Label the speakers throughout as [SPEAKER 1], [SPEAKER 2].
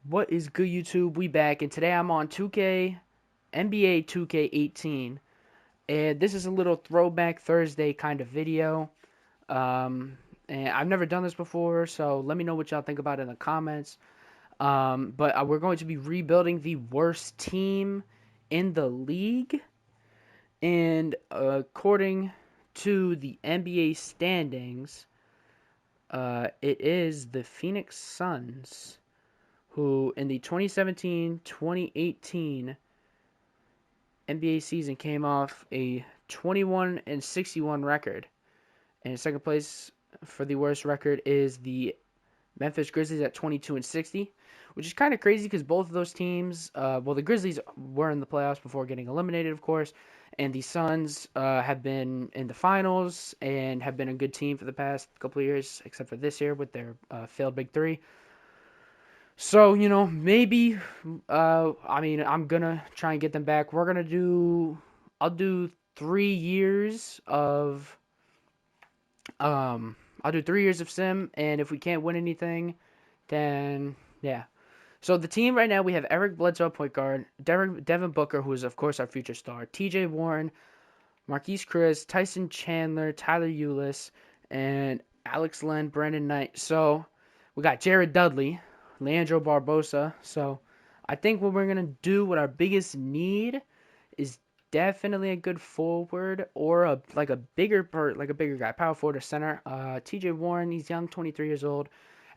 [SPEAKER 1] What is good, YouTube? We back, and today I'm on 2K, NBA 2K18, and this is a little throwback Thursday kind of video. Um, and I've never done this before, so let me know what y'all think about it in the comments. But we're going to be rebuilding the worst team in the league, and according to the NBA standings, it is the Phoenix Suns who in the 2017-2018 NBA season came off a 21-61 record. And in second place for the worst record is the Memphis Grizzlies at 22-60, which is kind of crazy because both of those teams, well, the Grizzlies were in the playoffs before getting eliminated, of course, and the Suns have been in the finals and have been a good team for the past couple of years, except for this year with their failed Big Three. So, maybe, I'm gonna try and get them back. I'll do 3 years of, I'll do 3 years of sim, and if we can't win anything, then, yeah. So the team right now, we have Eric Bledsoe, point guard, Devin Booker, who is, of course, our future star, TJ Warren, Marquise Chris, Tyson Chandler, Tyler Eulis, and Alex Len, Brandon Knight. So we got Jared Dudley, Leandro Barbosa. So I think what we're gonna do, what our biggest need is definitely a good forward or a bigger guy, power forward or center. TJ Warren, he's young, 23 years old.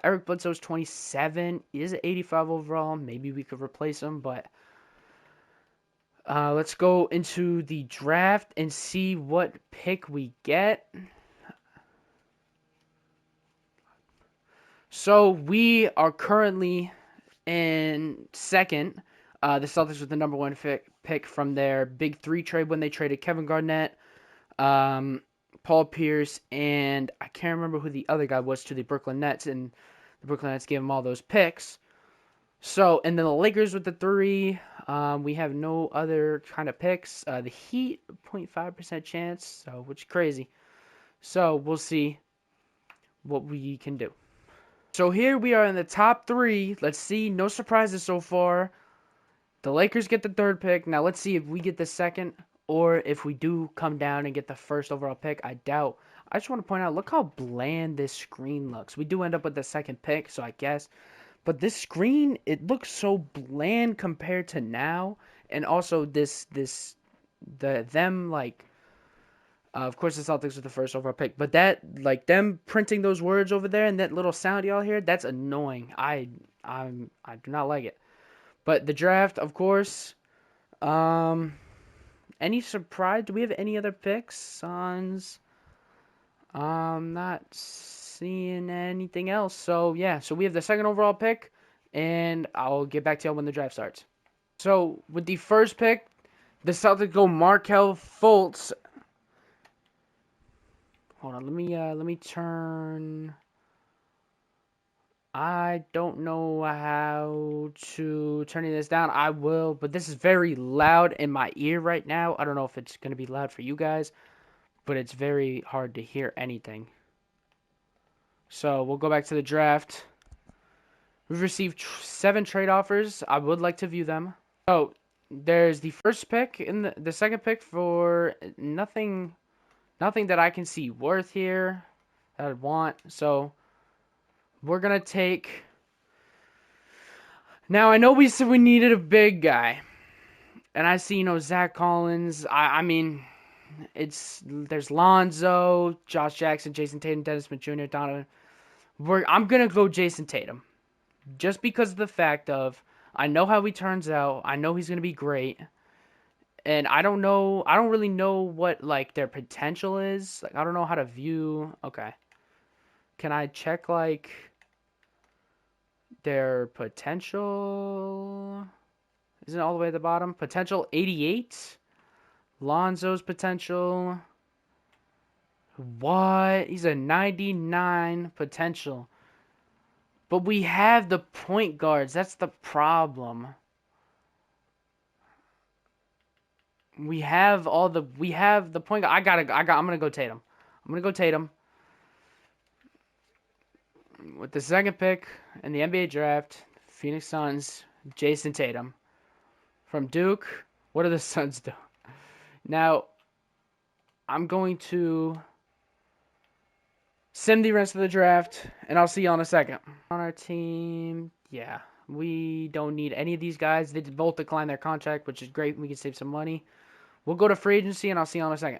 [SPEAKER 1] Eric Bledsoe's 27. He is 85 overall. Maybe we could replace him, but let's go into the draft and see what pick we get. So we are currently in second. The Celtics with the number one pick from their Big Three trade when they traded Kevin Garnett, Paul Pierce, and I can't remember who the other guy was to the Brooklyn Nets, and the Brooklyn Nets gave them all those picks. So, and then the Lakers with the three. We have no other kind of picks. The Heat, 0.5% chance, so which is crazy. So we'll see what we can do. So here we are in the top three. Let's see. No surprises so far. The Lakers get the third pick. Now let's see if we get the second or if we do come down and get the first overall pick. I doubt. I just want to point out, look how bland this screen looks. We do end up with the second pick, so I guess. But this screen, it looks so bland compared to now. And also of course, the Celtics are the first overall pick, but that, like, them printing those words over there and that little sound y'all hear, that's annoying. I do not like it. But the draft, of course. Any surprise? Do we have any other picks? Suns. Not seeing anything else. So yeah, so we have the second overall pick, and I'll get back to you when the draft starts. So with the first pick, the Celtics go Markelle Fultz. Hold on, let me turn. I don't know how to turn this down. I will, but this is very loud in my ear right now. I don't know if it's gonna be loud for you guys, but it's very hard to hear anything. So we'll go back to the draft. We've received 7 trade offers. I would like to view them. So there's the first pick and the second pick for nothing that I can see worth here that I'd want. So we're gonna take. Now I know we said we needed a big guy, and I see Zach Collins. I mean, there's Lonzo, Josh Jackson, Jason Tatum, Dennis Smith Jr., Donovan. I'm gonna go Jason Tatum, just because of the fact of I know how he turns out. I know he's gonna be great, and I don't really know what like their potential is. Like I don't know how to view. Okay, can I check like their potential? Isn't it all the way at the bottom? Potential 88. Lonzo's potential. What? He's a 99 potential. But we have the point guards. That's the problem. We have the point guard. I'm gonna go Tatum. I'm gonna go Tatum. With the second pick in the NBA draft, Phoenix Suns, Jason Tatum. From Duke, what do the Suns do? Now, I'm going to sim the rest of the draft, and I'll see you in a second. On our team, yeah, we don't need any of these guys. They both declined their contract, which is great. We can save some money. We'll go to free agency, and I'll see you in a second.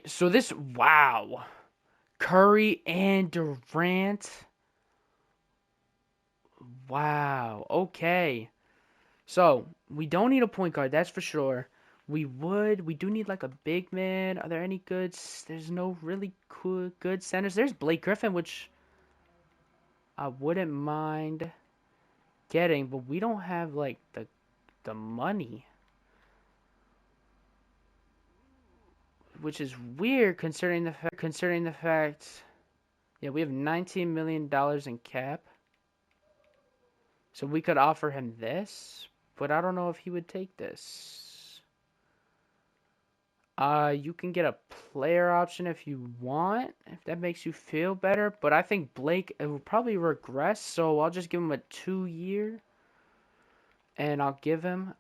[SPEAKER 1] So this, wow. Curry and Durant. Wow, okay. So, we don't need a point guard, that's for sure. We do need like a big man. Are there any goods? There's no really cool, good centers. There's Blake Griffin, which I wouldn't mind getting, but we don't have like the money, which is weird considering the fact, yeah, we have $19 million in cap, so we could offer him this, but I don't know if he would take this. You can get a player option if you want, if that makes you feel better. But I think Blake it will probably regress, so I'll just give him a 2-year. And I'll give him.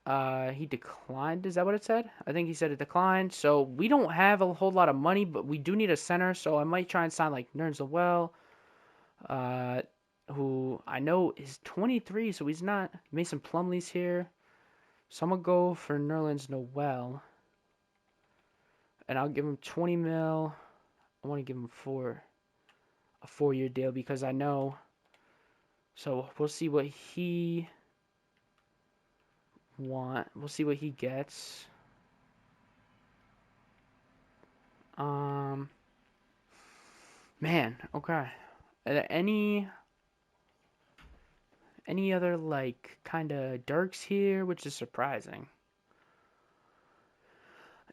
[SPEAKER 1] He declined. Is that what it said? I think he said it declined. So we don't have a whole lot of money, but we do need a center. So I might try and sign like Nerds Lowell, who I know is 23, so he's not. Mason Plumlee's here, so I'm gonna go for Nerlens Noel. And I'll give him 20 mil. I want to give him a 4-year deal because I know. So we'll see what he We'll see what he gets. Man, okay. Are there any other like kind of Dirks here, which is surprising.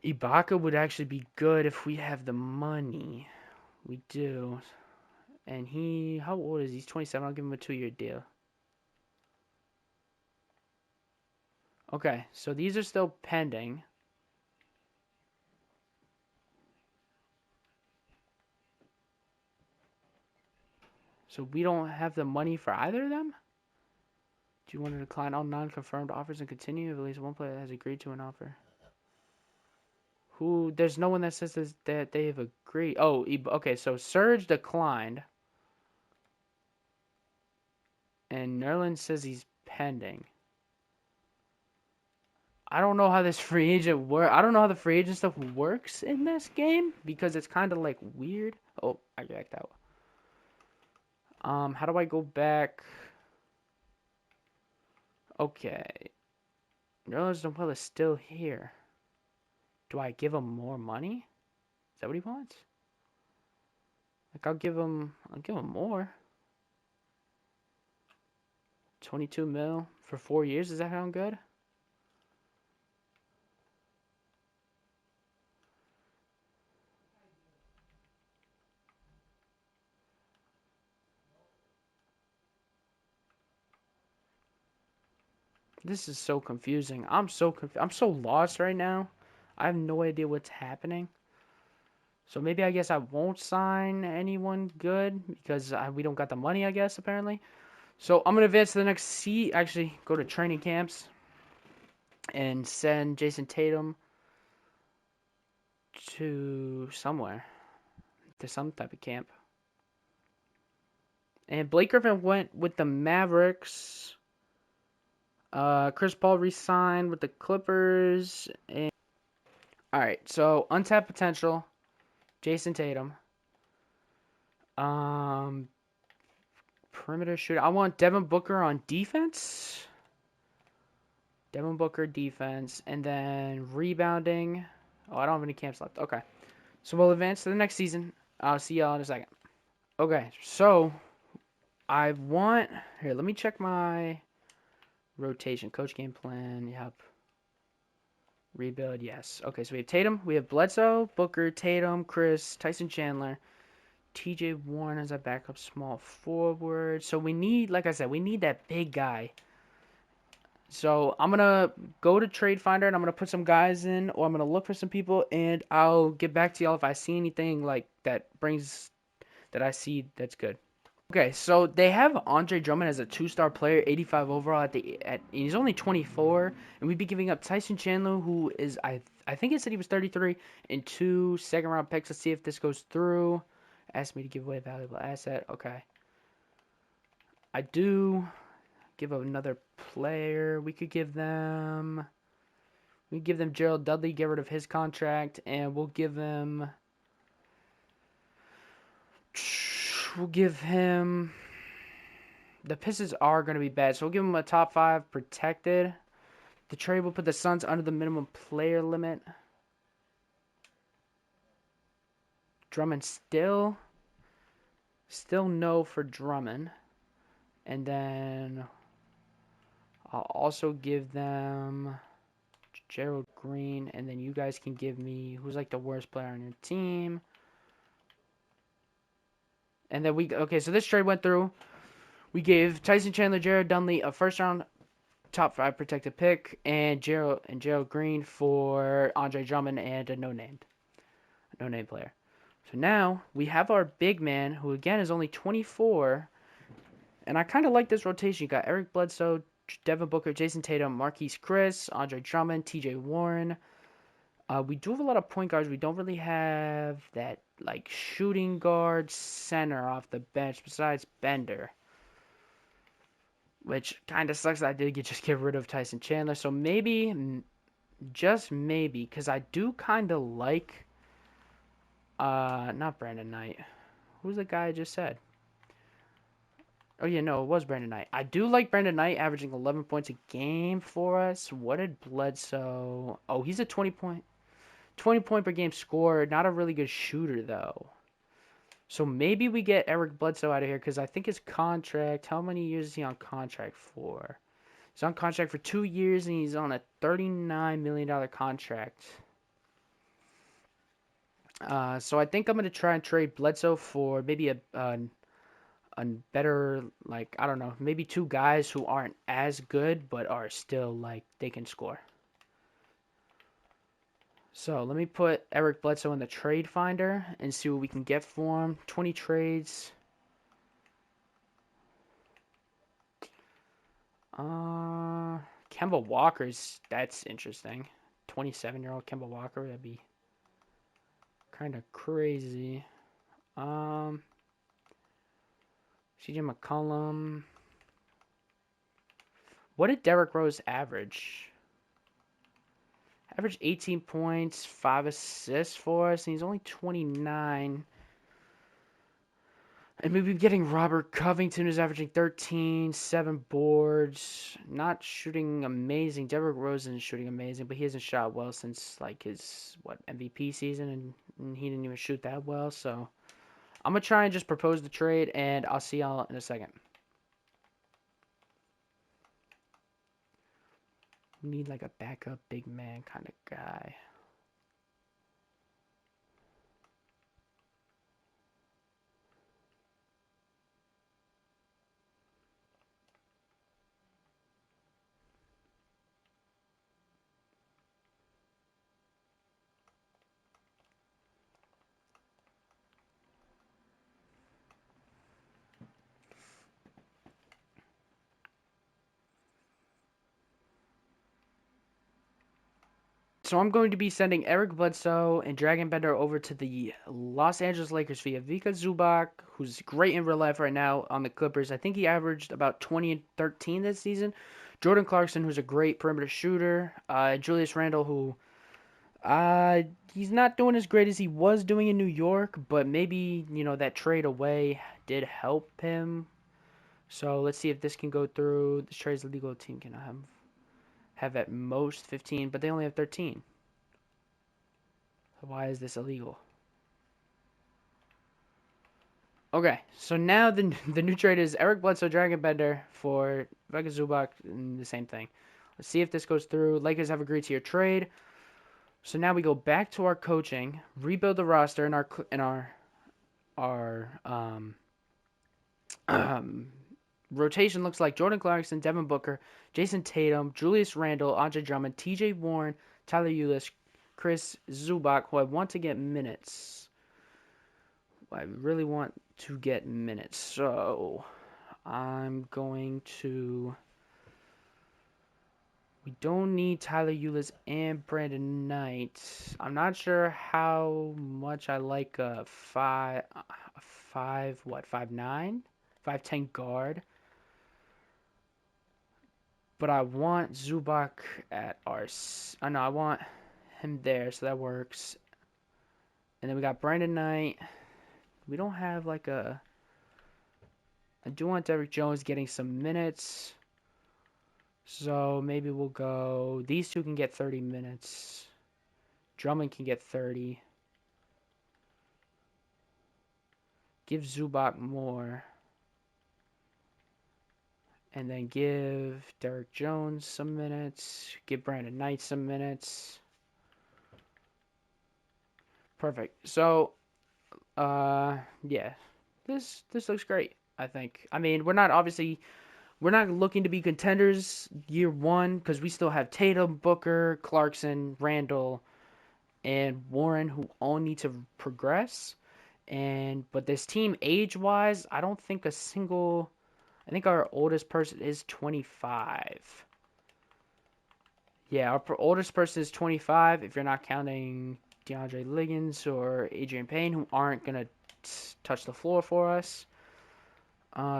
[SPEAKER 1] Ibaka would actually be good if we have the money. We do. And how old is he? He's 27. I'll give him a 2-year deal. Okay, so these are still pending. So we don't have the money for either of them? Do you want to decline all non-confirmed offers and continue if at least one player has agreed to an offer? There's no one that says that they have agreed. Oh, okay, so Serge declined. And Nerlens says he's pending. I don't know how this free agent I don't know how the free agent stuff works in this game because it's kind of like weird. Oh, I backed out. How do I go back? Okay. Nerlens Noel is still here. Do I give him more money? Is that what he wants? Like I'll give him more. 22 mil for 4 years. Does that sound good? This is so confusing. I'm so lost right now. I have no idea what's happening. So maybe I guess I won't sign anyone good because we don't got the money, I guess, apparently. So I'm going to advance to the next actually go to training camps and send Jason Tatum to somewhere, to some type of camp. And Blake Griffin went with the Mavericks. Chris Paul re-signed with the Clippers. And all right, so untapped potential, Jason Tatum. Perimeter shooter. I want Devin Booker on defense. Devin Booker defense, and then rebounding. Oh, I don't have any camps left. Okay, so we'll advance to the next season. I'll see y'all in a second. Okay, so I want here. Let me check my rotation, coach game plan. Yep. Rebuild, yes. Okay, so we have Tatum, we have Bledsoe, Booker, Tatum, Chris, Tyson Chandler, TJ Warren as a backup small forward. So we need, like I said, we need that big guy. So I'm going to go to Trade Finder and I'm going to put some guys in, or I'm going to look for some people, and I'll get back to y'all if I see anything like that I see that's good. Okay, so they have Andre Drummond as a two-star player, 85 overall he's only 24, and we'd be giving up Tyson Chandler, who is I think it said he was 33, and 2 second-round picks. Let's see if this goes through. Asked me to give away a valuable asset. Okay, I do give up another player. We give them Gerald Dudley, get rid of his contract, and we'll give him. The Pistons are going to be bad, so we'll give him a top 5 protected. The trade will put the Suns under the minimum player limit. Drummond still no for Drummond. And then I'll also give them Gerald Green, and then you guys can give me who's like the worst player on your team. And then okay, so this trade went through. We gave Tyson Chandler, Jared Dunley a first round top 5 protected pick, and Gerald Green for Andre Drummond and a no name player. So now we have our big man, who again is only 24, and I kind of like this rotation. You got Eric Bledsoe, Devin Booker, Jason Tatum, Marquise Chris, Andre Drummond, T.J. Warren. We do have a lot of point guards. We don't really have that like shooting guard center off the bench besides Bender, which kind of sucks that I did just get rid of Tyson Chandler. So maybe, just maybe, because I do kind of like, not Brandon Knight. Who's the guy I just said? Oh, yeah, no, it was Brandon Knight. I do like Brandon Knight averaging 11 points a game for us. What did Bledsoe? Oh, he's a 20 point per game scorer. Not a really good shooter, though. So maybe we get Eric Bledsoe out of here because I think his contract, how many years is he on contract for? He's on contract for 2 years and he's on a $39 million contract. So I think I'm going to try and trade Bledsoe for maybe a better, like, I don't know, maybe 2 guys who aren't as good but are still, like, they can score. So let me put Eric Bledsoe in the trade finder and see what we can get for him. 20 trades. Kemba Walker's, that's interesting. 27-year-old Kemba Walker, that'd be kind of crazy. CJ McCollum. What did Derrick Rose average? Averaged 18 points, 5 assists for us, and he's only 29. And maybe getting Robert Covington, who's averaging 13, 7 boards. Not shooting amazing. Derrick Rose isn't shooting amazing, but he hasn't shot well since, like, his, MVP season, and he didn't even shoot that well. So I'm going to try and just propose the trade, and I'll see y'all in a second. We need, like, a backup big man kind of guy. So I'm going to be sending Eric Bledsoe and Dragon Bender over to the Los Angeles Lakers via Vika Zubac, who's great in real life right now on the Clippers. I think he averaged about 20 and 13 this season. Jordan Clarkson, who's a great perimeter shooter. Julius Randle, who he's not doing as great as he was doing in New York, but maybe, that trade away did help him. So let's see if this can go through. This trade is illegal. Team can have at most 15, but they only have 13. So why is this illegal? Okay, so now the new trade is Eric Bledsoe, Dragon Bender for Vega Zubac, and the same thing. Let's see if this goes through. Lakers have agreed to your trade. So now we go back to our coaching, rebuild the roster, and our rotation looks like Jordan Clarkson, Devin Booker, Jason Tatum, Julius Randle, Andre Drummond, T.J. Warren, Tyler Ulis, Chris Zubac, who I want to get minutes. I really want to get minutes. So I'm going to. We don't need Tyler Eulis and Brandon Knight. I'm not sure how much I like a 5'9", 5'10" guard. But I want Zubac at our. Oh no, I want him there, so that works. And then we got Brandon Knight. We don't have like a. I do want Derrick Jones getting some minutes. So maybe we'll go. These two can get 30 minutes. Drummond can get 30. Give Zubac more. And then give Derrick Jones some minutes. Give Brandon Knight some minutes. Perfect. So, yeah. This looks great, I think. I mean, we're not looking to be contenders year one because we still have Tatum, Booker, Clarkson, Randall, and Warren who all need to progress. But this team age-wise, I don't think I think our oldest person is 25. Yeah, our oldest person is 25 if you're not counting DeAndre Liggins or Adrian Payne who aren't going to touch the floor for us.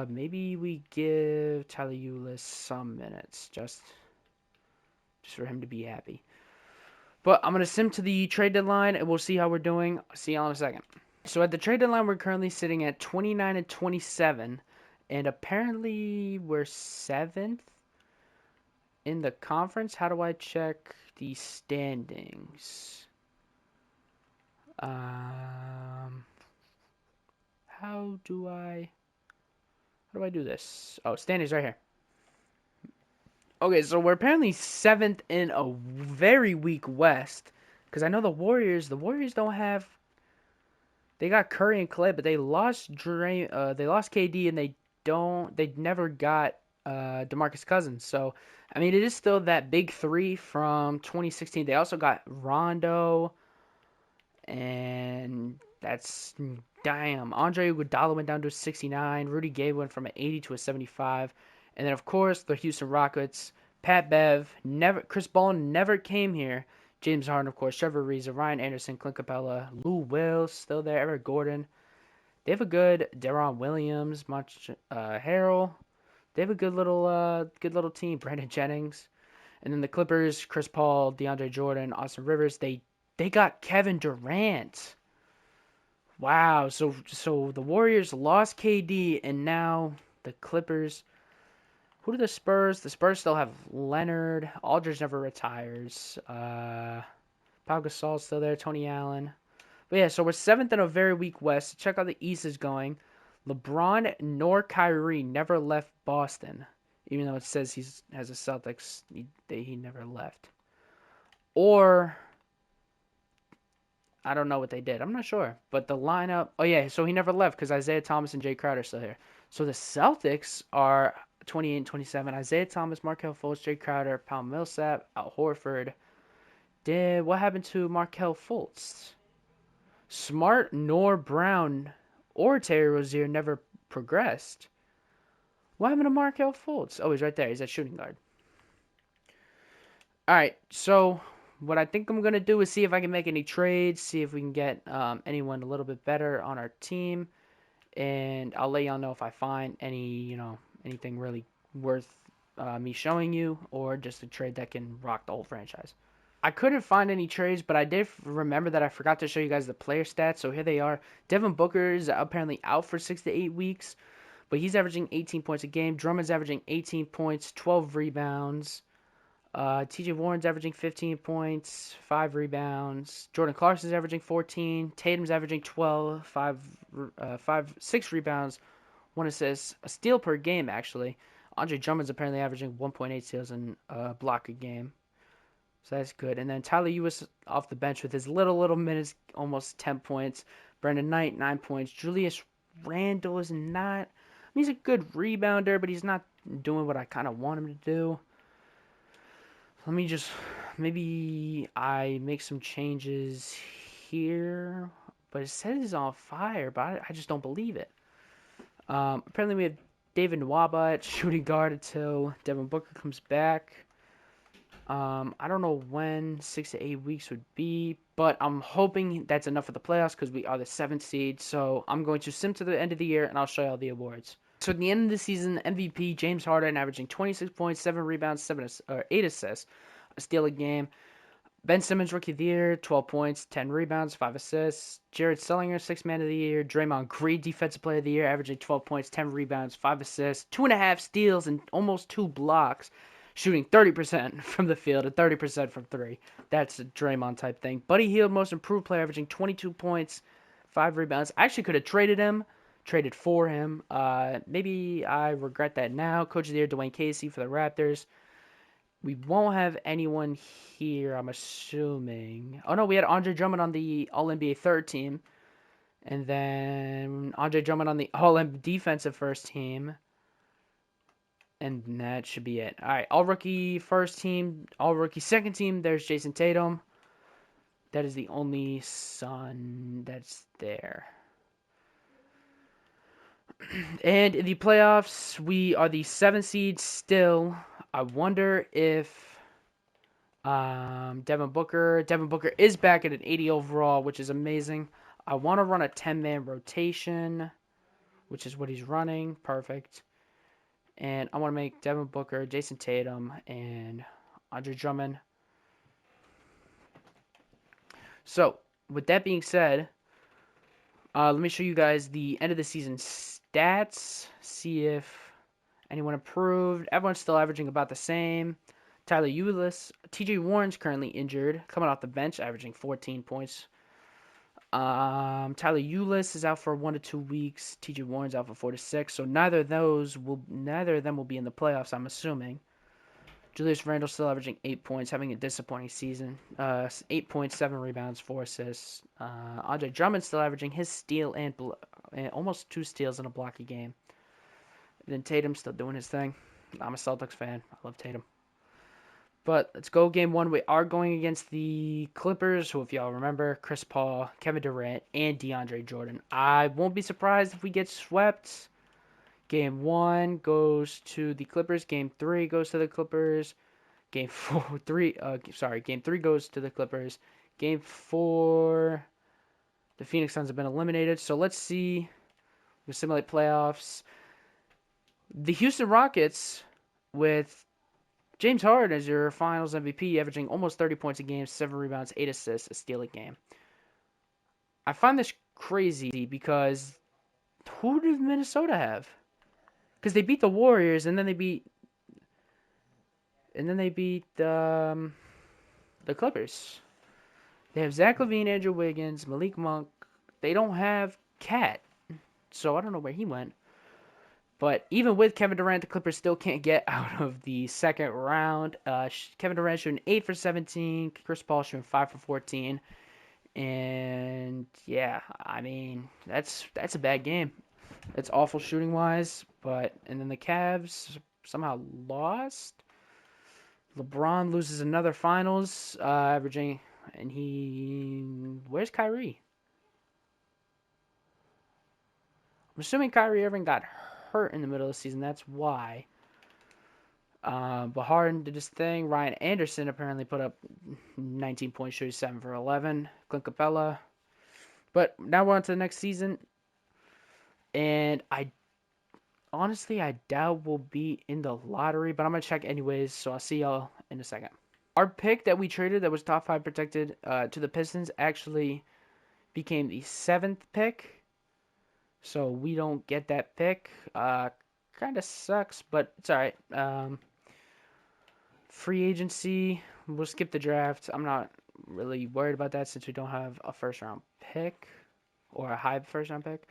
[SPEAKER 1] Maybe we give Tyler Eulis some minutes just for him to be happy. But I'm going to sim to the trade deadline and we'll see how we're doing. See y'all in a second. So at the trade deadline, we're currently sitting at 29 and 27. And apparently we're 7th in the conference. How do I check the standings? How do I do this? Oh, standings right here. Okay, so we're apparently 7th in a very weak West. Because I know the Warriors don't have. They got Curry and Clay, but they lost they lost KD, and they never got DeMarcus Cousins. So, I mean, it is still that big three from 2016. They also got Rondo, and that's damn. Andre Iguodala went down to a 69. Rudy Gay went from an 80 to a 75. And then, of course, the Houston Rockets, Pat Bev, Chris Paul never came here. James Harden, of course, Trevor Ariza, Ryan Anderson, Clint Capella, Lou Will still there, Eric Gordon. They have a good Deron Williams, Harrell. They have a good little team. Brandon Jennings, and then the Clippers, Chris Paul, DeAndre Jordan, Austin Rivers. They got Kevin Durant. Wow. So the Warriors lost KD, and now the Clippers. Who do the Spurs? The Spurs still have Leonard. Aldridge never retires. Pau Gasol's still there. Tony Allen. But yeah, so we're 7th in a very weak West. Check how the East is going. LeBron nor Kyrie never left Boston, even though it says he has a Celtics. He never left. Or I don't know what they did. I'm not sure. But the lineup. Oh yeah, so he never left because Isaiah Thomas and Jay Crowder are still here. So the Celtics are 28 and 27. Isaiah Thomas, Markelle Fultz, Jay Crowder, Paul Millsap, Al Horford. What happened to Markelle Fultz? Smart nor Brown or Terry Rozier never progressed. What happened to Markelle Fultz? Oh, he's right there. He's at shooting guard. All right, so what I think I'm going to do is see if I can make any trades, see if we can get anyone a little bit better on our team, and I'll let y'all know if I find anything really worth me showing you, or just a trade that can rock the whole franchise. I couldn't find any trades, but I did remember that I forgot to show you guys the player stats. So here they are. Devin Booker is apparently out for 6 to 8 weeks, but he's averaging 18 points a game. Drummond's averaging 18 points, 12 rebounds. TJ Warren's averaging 15 points, 5 rebounds. Jordan Clarkson's averaging 14. Tatum's averaging 12, 6 rebounds, 1 assist, a steal per game actually. Andre Drummond's apparently averaging 1.8 steals and a block a game. So that's good. And then Tyler Eulis off the bench with his little minutes, almost 10 points. Brandon Knight, 9 points. Julius Randle is not. I mean, he's a good rebounder, but he's not doing what I kind of want him to do. Maybe I make some changes here. But it says he's on fire, but I just don't believe it. Apparently we have David Nwaba at shooting guard until Devin Booker comes back. I don't know when 6 to 8 weeks would be, but I'm hoping that's enough for the playoffs because we are the 7th seed. So I'm going to sim to the end of the year and I'll show you all the awards. So at the end of the season, MVP James Harden averaging 26 points, 7 rebounds, 8 assists, a steal a game. Ben Simmons Rookie of the Year, 12 points, 10 rebounds, 5 assists. Jared Sullinger, 6th Man of the Year. Draymond Green Defensive Player of the Year, averaging 12 points, 10 rebounds, 5 assists, 2.5 steals, and almost 2 blocks. Shooting 30% from the field and 30% from 3. That's a Draymond type thing. Buddy Hield, Most Improved Player, averaging 22 points, 5 rebounds. I actually could have traded for him. Maybe I regret that now. Coach of the Year, Dwayne Casey for the Raptors. We won't have anyone here, I'm assuming. Oh, no, we had Andre Drummond on the All-NBA third team. And then Andre Drummond on the All-NBA defensive first team. And that should be it. All right, All-Rookie first team, All-Rookie second team, there's Jason Tatum. That is the only Sun that's there. And in the playoffs, we are the 7th seed still. I wonder if Devin Booker is back at an 80 overall, which is amazing. I want to run a 10-man rotation, which is what he's running. Perfect. And I want to make Devin Booker, Jason Tatum, and Andre Drummond. So, with that being said, let me show you guys the end of the season stats. See if anyone improved. Everyone's still averaging about the same. Tyler Ulis. TJ Warren's currently injured, coming off the bench, averaging 14 points. Tyler Ulis is out for 1 to 2 weeks. TJ Warren's out for 4 to 6. So neither of them will be in the playoffs, I'm assuming. Julius Randle still averaging 8 points, having a disappointing season. 8 points, 7 rebounds, 4 assists. Andre Drummond still averaging his steal and almost 2 steals in a block a game. And then Tatum still doing his thing. I'm a Celtics fan. I love Tatum. But let's go game 1. We are going against the Clippers, who, if y'all remember, Chris Paul, Kevin Durant, and DeAndre Jordan. I won't be surprised if we get swept. Game 1 goes to the Clippers. Game 3 goes to the Clippers. Game 3 goes to the Clippers. Game 4, the Phoenix Suns have been eliminated. So let's see. We simulate playoffs. The Houston Rockets with James Harden as your Finals MVP, averaging almost 30 points a game, 7 rebounds, 8 assists, a steal a game. I find this crazy because who did Minnesota have? Because they beat the Warriors and then they beat the Clippers. They have Zach LaVine, Andrew Wiggins, Malik Monk. They don't have Cat, so I don't know where he went. But even with Kevin Durant, the Clippers still can't get out of the second round. Kevin Durant shooting 8 for 17. Chris Paul shooting 5 for 14. And yeah, I mean, that's a bad game. It's awful shooting wise, and then the Cavs somehow lost. LeBron loses another finals, averaging, and where's Kyrie? I'm assuming Kyrie Irving got hurt in the middle of the season. That's why. But Harden did his thing. Ryan Anderson apparently put up 19 points, shooting 7 for 11. Clint Capella. But now we're on to the next season. And I doubt we'll be in the lottery, but I'm going to check anyways, so I'll see y'all in a second. Our pick that we traded that was top 5 protected to the Pistons actually became the 7th pick. So we don't get that pick. Kind of sucks, but it's all right. Free agency, we'll skip the draft. I'm not really worried about that since we don't have a first-round pick or a high first-round pick.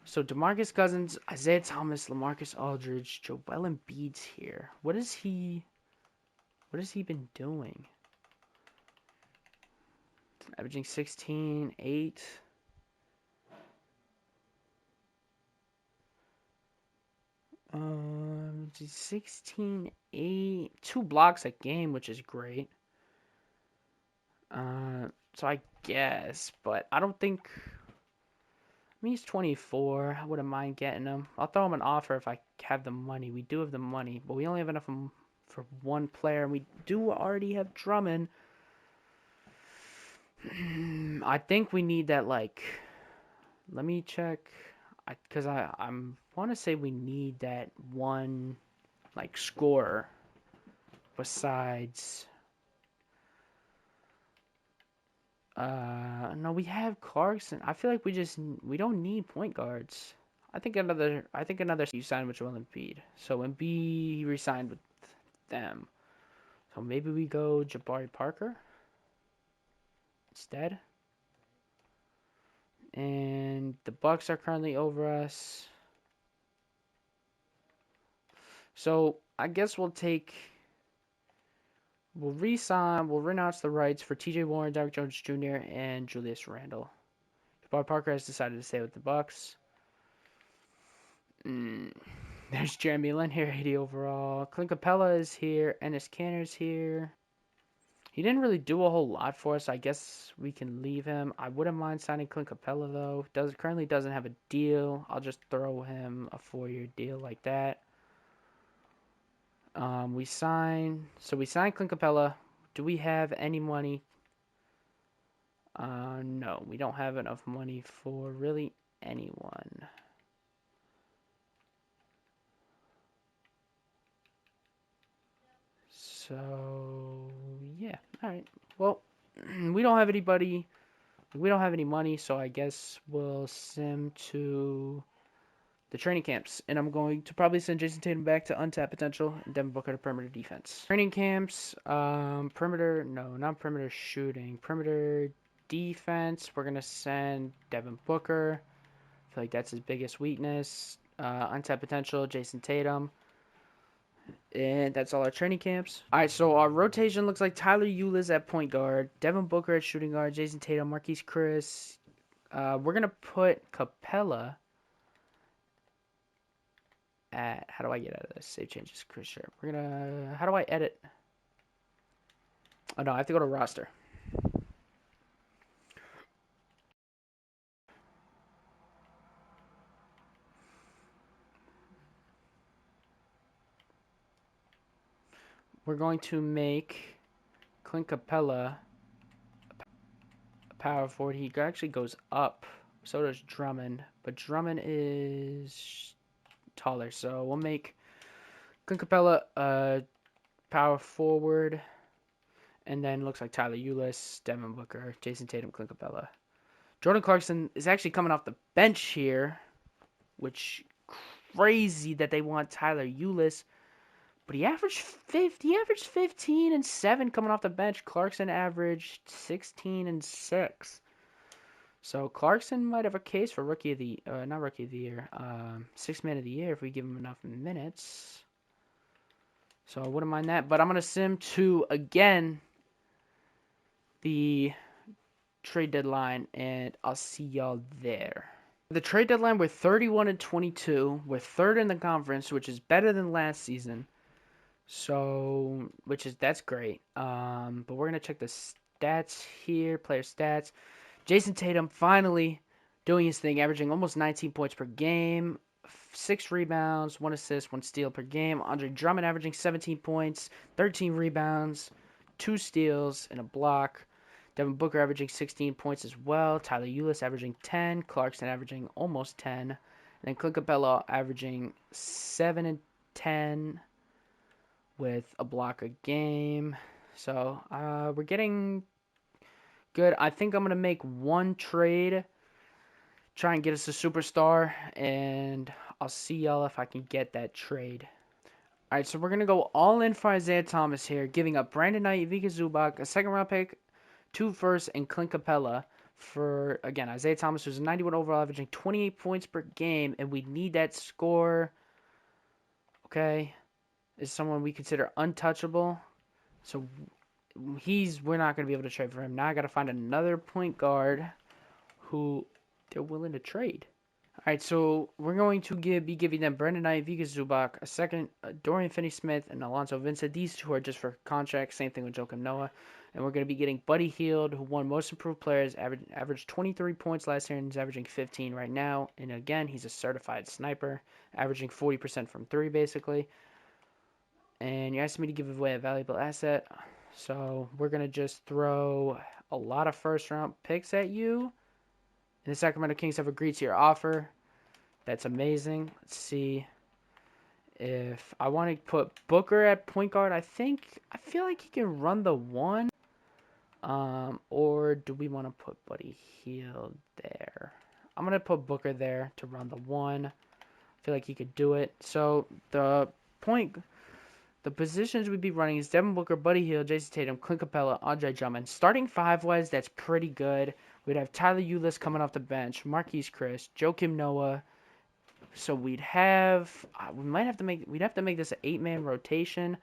[SPEAKER 1] So DeMarcus Cousins, Isaiah Thomas, LaMarcus Aldridge, Joel Embiid's here. What has he been doing? Averaging 16, 8. Um, 16, 8, 2 blocks a game, which is great. So I guess, but I don't think mean, he's 24. I wouldn't mind getting him. I'll throw him an offer if I have the money. We do have the money, but we only have enough for one player, and we do already have Drummond. I think we need that, like, let me check, because I'm want to say we need that one, like, scorer besides. No, we have Clarkson. I feel like we don't need point guards. I think another you signed with Joel Embiid. So Embiid he re-signed with them. So maybe we go Jabari Parker instead. And the Bucks are currently over us. So I guess we'll re-sign, we'll renounce the rights for TJ Warren, Derrick Jones Jr., and Julius Randle. Jabari Parker has decided to stay with the Bucks. There's Jeremy Lin here, 80 overall. Clint Capella is here. Enes Kanter's here. He didn't really do a whole lot for us. I guess we can leave him. I wouldn't mind signing Clint Capella, though. Currently doesn't have a deal. I'll just throw him a 4-year deal like that. We signed Clint Capella. Do we have any money? No, we don't have enough money for really anyone. So, yeah. All right. Well, we don't have anybody. We don't have any money, so I guess we'll sim to the training camps. And I'm going to probably send Jason Tatum back to untapped potential and Devin Booker to perimeter defense. Training camps, perimeter, no, not perimeter shooting. Perimeter defense, we're going to send Devin Booker. I feel like that's his biggest weakness. Untapped potential, Jason Tatum. And that's all our training camps. All right, so our rotation looks like Tyler Ulis at point guard, Devin Booker at shooting guard, Jason Tatum, Marquise Chris. We're going to put Capella at, how do I get out of this? Save changes, Chris Sharp. We're going to, how do I edit? Oh, no, I have to go to roster. We're going to make Clint Capella a power forward. He actually goes up. So does Drummond. But Drummond is taller. So we'll make Clint Capella a power forward. And then looks like Tyler Ulis, Devin Booker, Jason Tatum, Clint Capella. Jordan Clarkson is actually coming off the bench here. Which, crazy that they want Tyler Ulis. But he averaged 15 and 7 coming off the bench. Clarkson averaged 16 and 6. So Clarkson might have a case for rookie of the not rookie of the year, sixth man of the year if we give him enough minutes. So I wouldn't mind that. But I'm gonna sim to again the trade deadline, and I'll see y'all there. The trade deadline, we're 31 and 22. We're third in the conference, which is better than last season. So, that's great. But we're gonna check the stats here, player stats. Jason Tatum finally doing his thing, averaging almost 19 points per game, 6 rebounds, 1 assist, 1 steal per game. Andre Drummond averaging 17 points, 13 rebounds, 2 steals, and a block. Devin Booker averaging 16 points as well. Tyler Ulis averaging 10. Clarkson averaging almost 10. And then Clint Capella averaging 7 and 10 with a block a game. So we're getting good. I think I'm going to make one trade, try and get us a superstar, and I'll see y'all if I can get that trade. All right, so we're going to go all in for Isaiah Thomas here, giving up Brandon Knight, Ivica Zubac, a second-round pick, 2 firsts, and Clint Capella for, again, Isaiah Thomas, who's a 91 overall, averaging 28 points per game, and we need that score, okay, is someone we consider untouchable. So we're not going to be able to trade for him. Now I got to find another point guard who they're willing to trade. Alright, so we're going to be giving them Brendan Knight, Vika Zubac, a second, Dorian Finney-Smith, and Alonso Vincent. These two are just for contracts. Same thing with Joakim Noah. And we're going to be getting Buddy Hield, who won Most Improved Players, averaged 23 points last year, and he's averaging 15 right now. And again, he's a certified sniper, averaging 40% from three, basically. And you asked me to give away a valuable asset, so we're going to just throw a lot of first-round picks at you. And the Sacramento Kings have agreed to your offer. That's amazing. Let's see if I want to put Booker at point guard. I feel like he can run the one. Or do we want to put Buddy Hield there? I'm gonna put Booker there to run the one. I feel like he could do it. So the positions we'd be running is Devin Booker, Buddy Hield, Jason Tatum, Clint Capella, Andre Drummond. Starting five-wise, that's pretty good. We'd have Tyler Ulis coming off the bench, Marquise Chris, Joakim Noah. So we'd have we'd have to make this an 8-man rotation,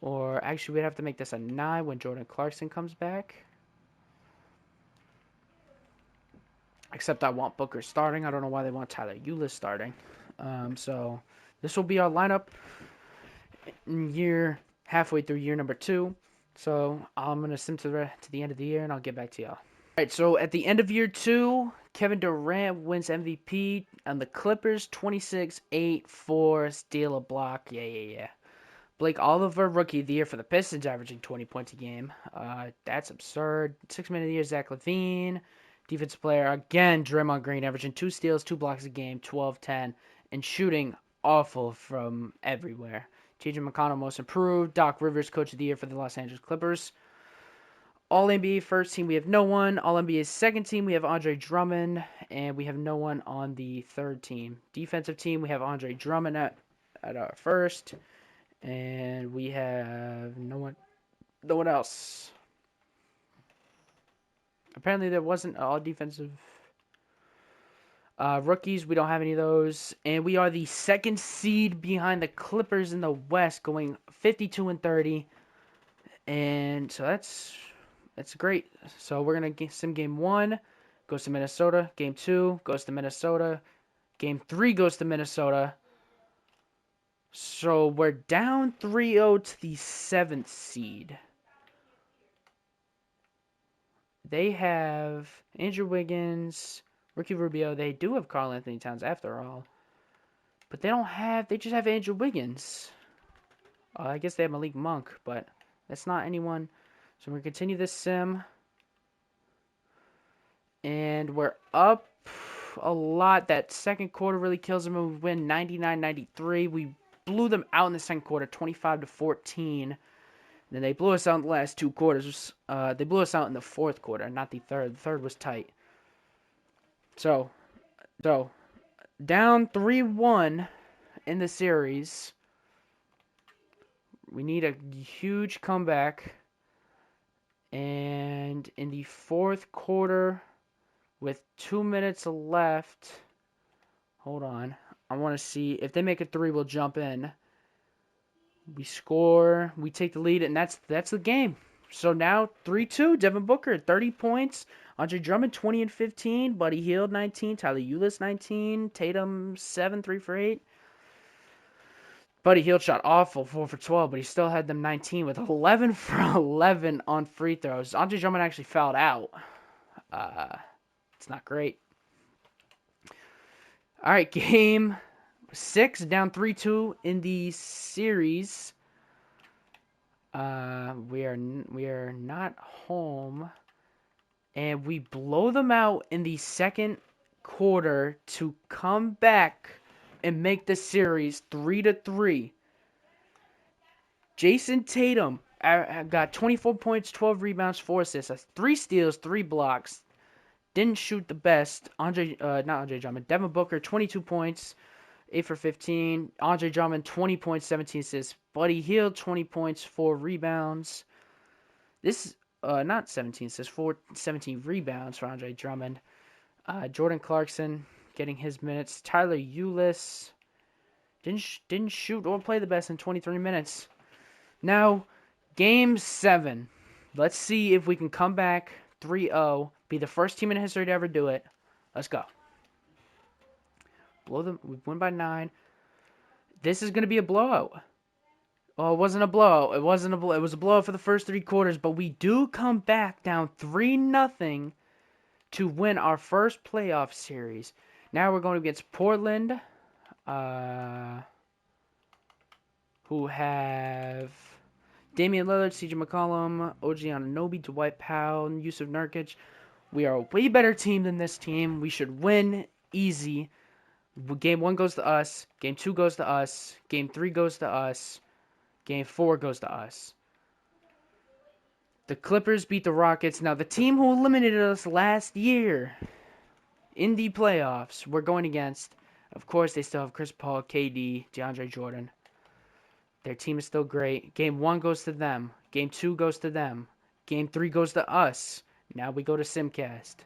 [SPEAKER 1] or actually we'd have to make this a 9 when Jordan Clarkson comes back. Except I want Booker starting. I don't know why they want Tyler Ulis starting. So this will be our lineup halfway through year number 2. So I'm gonna sim to the end of the year, and I'll get back to y'all. All right. So at the end of year 2, Kevin Durant wins MVP on the Clippers, 26, 8, 4, steal a block. Yeah. Blake Oliver, Rookie of the Year for the Pistons, averaging 20 points a game. That's absurd. 6-man of the year, Zach LaVine. Defensive player, again, Draymond Green, averaging 2 steals, 2 blocks a game, 12, 10, and shooting awful from everywhere. T.J. McConnell, Most Improved. Doc Rivers, Coach of the Year for the Los Angeles Clippers. All-NBA first team, we have no one. All-NBA second team, we have Andre Drummond, and we have no one on the third team. Defensive team, we have Andre Drummond at our first, and we have no one else. Apparently there wasn't all defensive rookies. We don't have any of those. And we are the second seed behind the Clippers in the West, going 52-30. And so that's great. So we're going to sim game 1, goes to Minnesota. Game 2 goes to Minnesota. Game 3 goes to Minnesota. So we're down 3-0 to the 7th seed. They have Andrew Wiggins, Ricky Rubio. They do have Karl Anthony Towns after all. But they just have Andrew Wiggins. I guess they have Malik Monk, but that's not anyone. So we're going to continue this sim. And we're up a lot. That second quarter really kills them. We win 99-93. We blew them out in the second quarter, 25-14. Then they blew us out in the last 2 quarters. They blew us out in the fourth quarter, not the third. The third was tight. So down 3-1 in the series. We need a huge comeback. And in the fourth quarter, with 2 minutes left, hold on. I want to see if they make a 3, we'll jump in. We score, we take the lead, and that's the game. So now 3-2, Devin Booker, 30 points. Andre Drummond, 20 and 15. Buddy Hield, 19. Tyler Ulis, 19. Tatum, 7, 3 for 8. Buddy Hield shot awful, 4 for 12, but he still had them 19 with 11 for 11 on free throws. Andre Drummond actually fouled out. It's not great. All right, game 6, down 3-2 in the series. We are not home, and we blow them out in the second quarter to come back and make the series 3-3. Jason Tatum got 24 points, 12 rebounds, 4 assists, 3 steals, 3 blocks. Didn't shoot the best. Not Andre Drummond. Devin Booker, 22 points, 8 for 15. Andre Drummond, 20 points, 17 assists. Buddy Hield, 20 points, 4 rebounds. This, not 17 assists, 17 rebounds for Andre Drummond. Jordan Clarkson getting his minutes. Tyler Ulis didn't shoot or play the best in 23 minutes. Now, game 7. Let's see if we can come back 3-0. Be the first team in history to ever do it. Let's go. We win by 9. This is going to be a blowout. Oh, it wasn't a blowout. It wasn't a blow. It was a blowout for the first 3 quarters, but we do come back down 3-0 to win our first playoff series. Now we're going against Portland, who have Damian Lillard, CJ McCollum, OG Anunoby, Dwight Powell, and Yusuf Nurkic. We are a way better team than this team. We should win easy. Game 1 goes to us. Game 2 goes to us. Game 3 goes to us. Game 4 goes to us. The Clippers beat the Rockets. Now, the team who eliminated us last year in the playoffs, we're going against. Of course, they still have Chris Paul, KD, DeAndre Jordan. Their team is still great. Game 1 goes to them. Game 2 goes to them. Game 3 goes to us. Now we go to Simcast.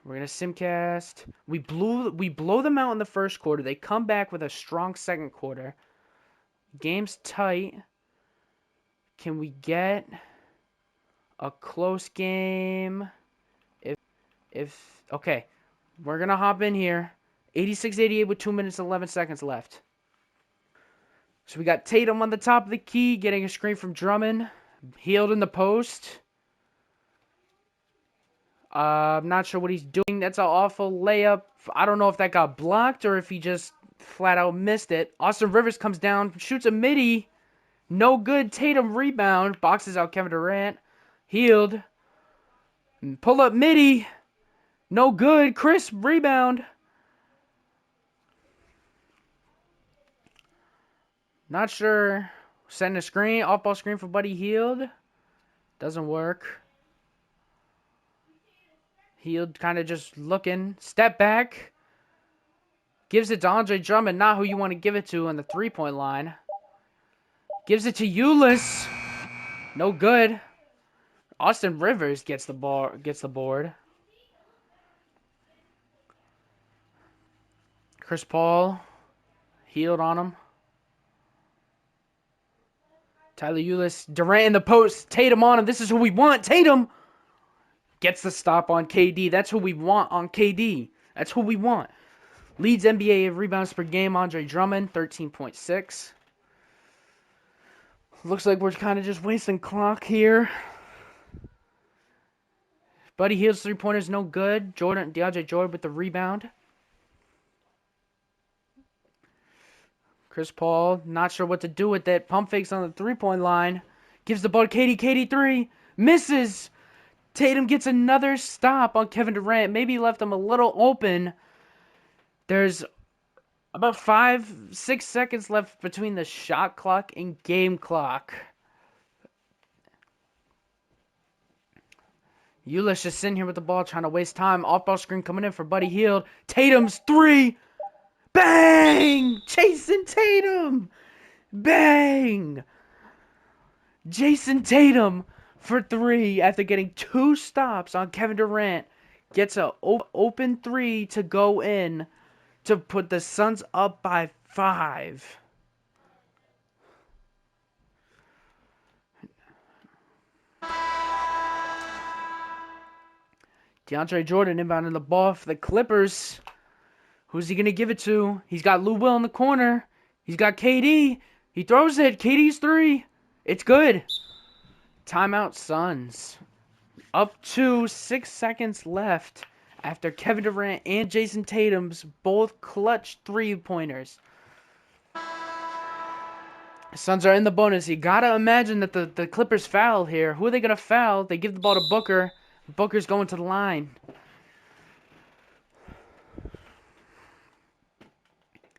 [SPEAKER 1] We're going to Simcast. We blow them out in the first quarter. They come back with a strong second quarter. Game's tight. Can we get a close game? Okay. We're going to hop in here. 86-88 with 2 minutes and 11 seconds left. So we got Tatum on the top of the key, getting a screen from Drummond. Healed in the post. I'm not sure what he's doing. That's an awful layup. I don't know if that got blocked or if he just flat out missed it. Austin Rivers comes down, shoots a midi. No good. Tatum rebound. Boxes out Kevin Durant. Healed. Pull up midi. No good. Chris rebound. Not sure. Send a screen. Off-ball screen for Buddy Hield. Doesn't work. Hield kind of just looking. Step back. Gives it to Andre Drummond. Not who you want to give it to on the three-point line. Gives it to Ulis. No good. Austin Rivers gets the board. Chris Paul. Hield on him. Tyler Ulis. Durant in the post. Tatum on him. This is who we want. Tatum gets the stop on KD. That's who we want on KD. That's who we want. Leads NBA rebounds per game. Andre Drummond, 13.6. Looks like we're kind of just wasting clock here. Buddy Hield's three-pointer's no good. DeAndre Jordan with the rebound. Chris Paul, not sure what to do with it. Pump fakes on the three-point line. Gives the ball to KD. KD 3. Misses. Tatum gets another stop on Kevin Durant. Maybe left him a little open. There's about 5-6 seconds left between the shot clock and game clock. Ulis just sitting here with the ball trying to waste time. Off-ball screen coming in for Buddy Hield. Tatum's 3. Bang! Jason Tatum! Bang! Jason Tatum for 3 after getting 2 stops on Kevin Durant. Gets an open 3 to go in to put the Suns up by 5. DeAndre Jordan inbounding the ball for the Clippers. Who's he going to give it to? He's got Lou Will in the corner. He's got KD. He throws it. KD's 3. It's good. Timeout Suns. Up to 6 seconds left after Kevin Durant and Jason Tatum's both clutch three-pointers. Suns are in the bonus. You got to imagine that the Clippers foul here. Who are they going to foul? They give the ball to Booker. Booker's going to the line.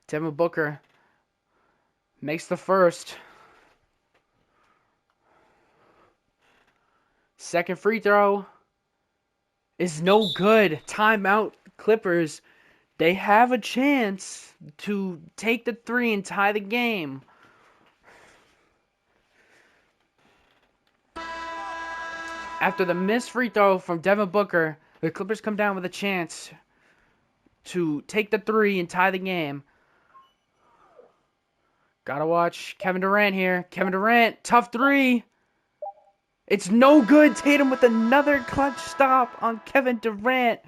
[SPEAKER 1] Devin Booker makes the first. Second free throw is no good. Timeout Clippers. They have a chance to take the 3 and tie the game. After the missed free throw from Devin Booker, the Clippers come down with a chance to take the 3 and tie the game. Gotta watch Kevin Durant here. Kevin Durant, tough 3. It's no good. Tatum with another clutch stop on Kevin Durant.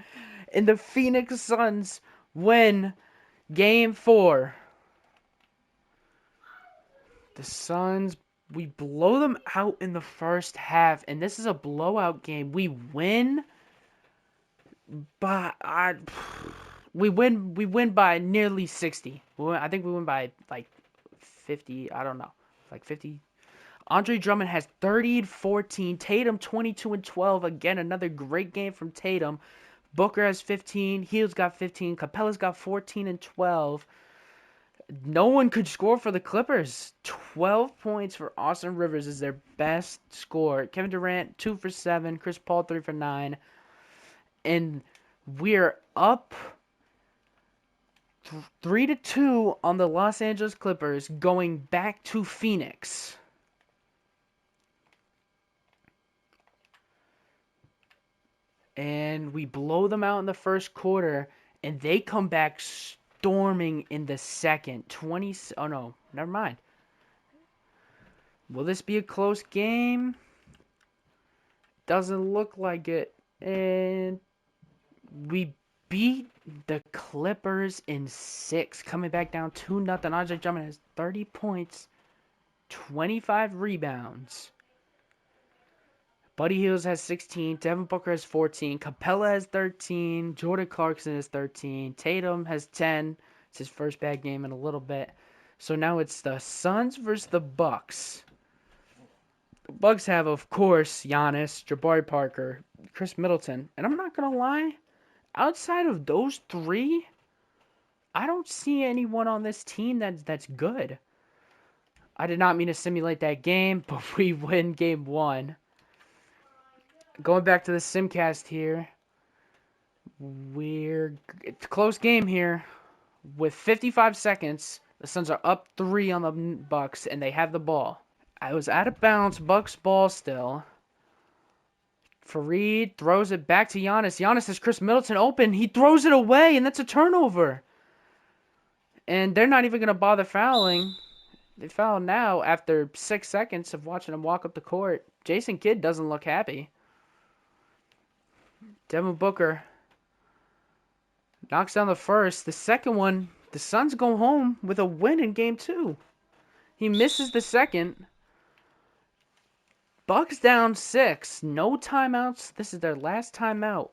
[SPEAKER 1] And the Phoenix Suns win Game 4. The Suns, we blow them out in the first half. And this is a blowout game. We win by... we win by nearly 60. I think we win by like 50. I don't know. Like 50. Andre Drummond has 30 and 14. Tatum 22 and 12. Again, another great game from Tatum. Booker has 15. Heels got 15. Capella's got 14 and 12. No one could score for the Clippers. 12 points for Austin Rivers is their best score. Kevin Durant 2 for 7. Chris Paul 3 for 9. And we're up 3-2 on the Los Angeles Clippers going back to Phoenix. And we blow them out in the first quarter, and they come back storming in the second. Oh no, never mind. Will this be a close game? Doesn't look like it. And we beat the Clippers in 6, coming back down 2-0. Andre Drummond has 30 points, 25 rebounds. Buddy Hield has 16, Devin Booker has 14, Capella has 13, Jordan Clarkson has 13, Tatum has 10. It's his first bad game in a little bit. So now it's the Suns versus the Bucks. The Bucks have, of course, Giannis, Jabari Parker, Chris Middleton. And I'm not going to lie, outside of those three, I don't see anyone on this team that's good. I did not mean to simulate that game, but we win game 1. Going back to the Simcast here, it's a close game here. With 55 seconds, the Suns are up 3 on the Bucks, and they have the ball. I was out of bounds, Bucks ball still. Fareed throws it back to Giannis. Giannis has Chris Middleton open. He throws it away, and that's a turnover. And they're not even going to bother fouling. They foul now after 6 seconds of watching him walk up the court. Jason Kidd doesn't look happy. Devin Booker knocks down the first. The second one, the Suns go home with a win in game 2. He misses the second. Bucks down 6. No timeouts. This is their last timeout.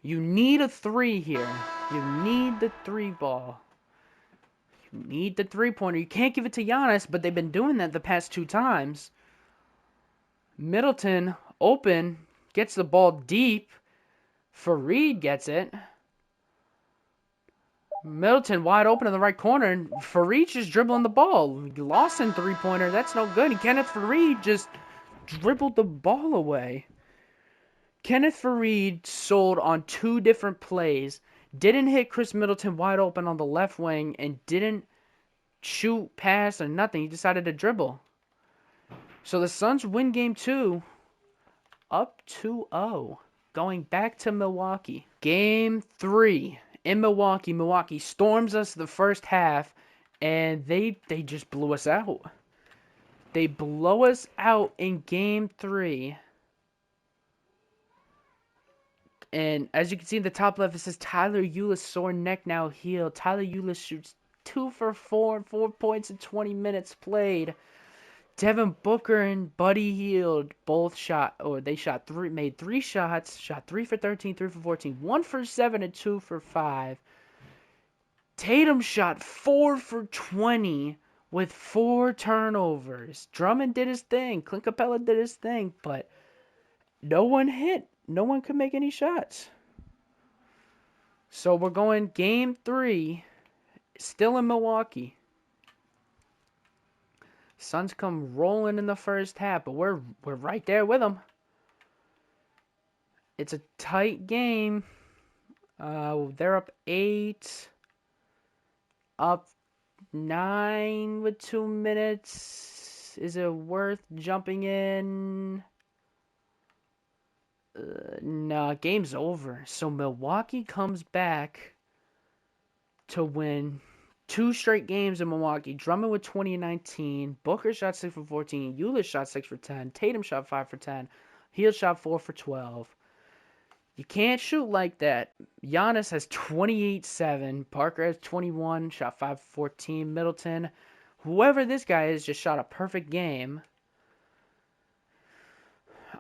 [SPEAKER 1] You need a 3 here. You need the 3 ball. You need the 3-pointer. You can't give it to Giannis, but they've been doing that the past 2 times. Middleton open. Gets the ball deep. Fareed gets it. Middleton wide open in the right corner. And Fareed just dribbling the ball. Lawson 3-pointer. That's no good. And Kenneth Fareed just dribbled the ball away. Kenneth Fareed sold on 2 different plays. Didn't hit Chris Middleton wide open on the left wing. And didn't shoot, pass, or nothing. He decided to dribble. So the Suns win game 2. Up 2-0. Going back to Milwaukee. Game 3 in Milwaukee. Milwaukee storms us the first half, and they just blew us out. They blow us out in game 3. And as you can see in the top left, it says Tyler Ulis sore neck now healed. Tyler Ulis shoots 2 for 4, 4 points in 20 minutes played. Devin Booker and Buddy Hield both made 3 shots, shot 3 for 13, 3 for 14, 1 for 7 and 2 for 5. Tatum shot 4 for 20 with 4 turnovers. Drummond did his thing, Clint Capella did his thing, but no one hit. No one could make any shots. So we're going game 3, still in Milwaukee. Suns come rolling in the first half, but we're right there with them. It's a tight game. They're up 8, up 9 with 2 minutes. Is it worth jumping in? No, game's over. So Milwaukee comes back to win 2 straight games in Milwaukee. Drummond with 20 and 19. Booker shot 6 for 14. Ulis shot 6 for 10. Tatum shot 5 for 10. Hield shot 4 for 12. You can't shoot like that. Giannis has 28-7. Parker has 21. Shot 5 for 14. Middleton, whoever this guy is, just shot a perfect game.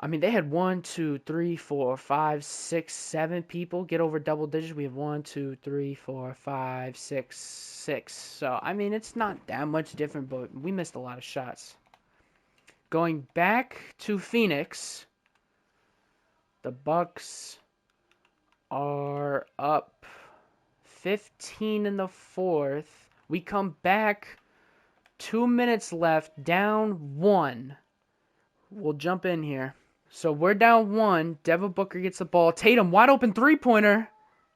[SPEAKER 1] I mean, they had 1, 2, 3, 4, 5, 6, 7 people get over double digits. We have 1, 2, 3, 4, 5, 6, 6. So, I mean, it's not that much different, but we missed a lot of shots. Going back to Phoenix, the Bucks are up 15 in the fourth. We come back, 2 minutes left, down 1. We'll jump in here. So we're down 1. Devin Booker gets the ball. Tatum, wide open three-pointer.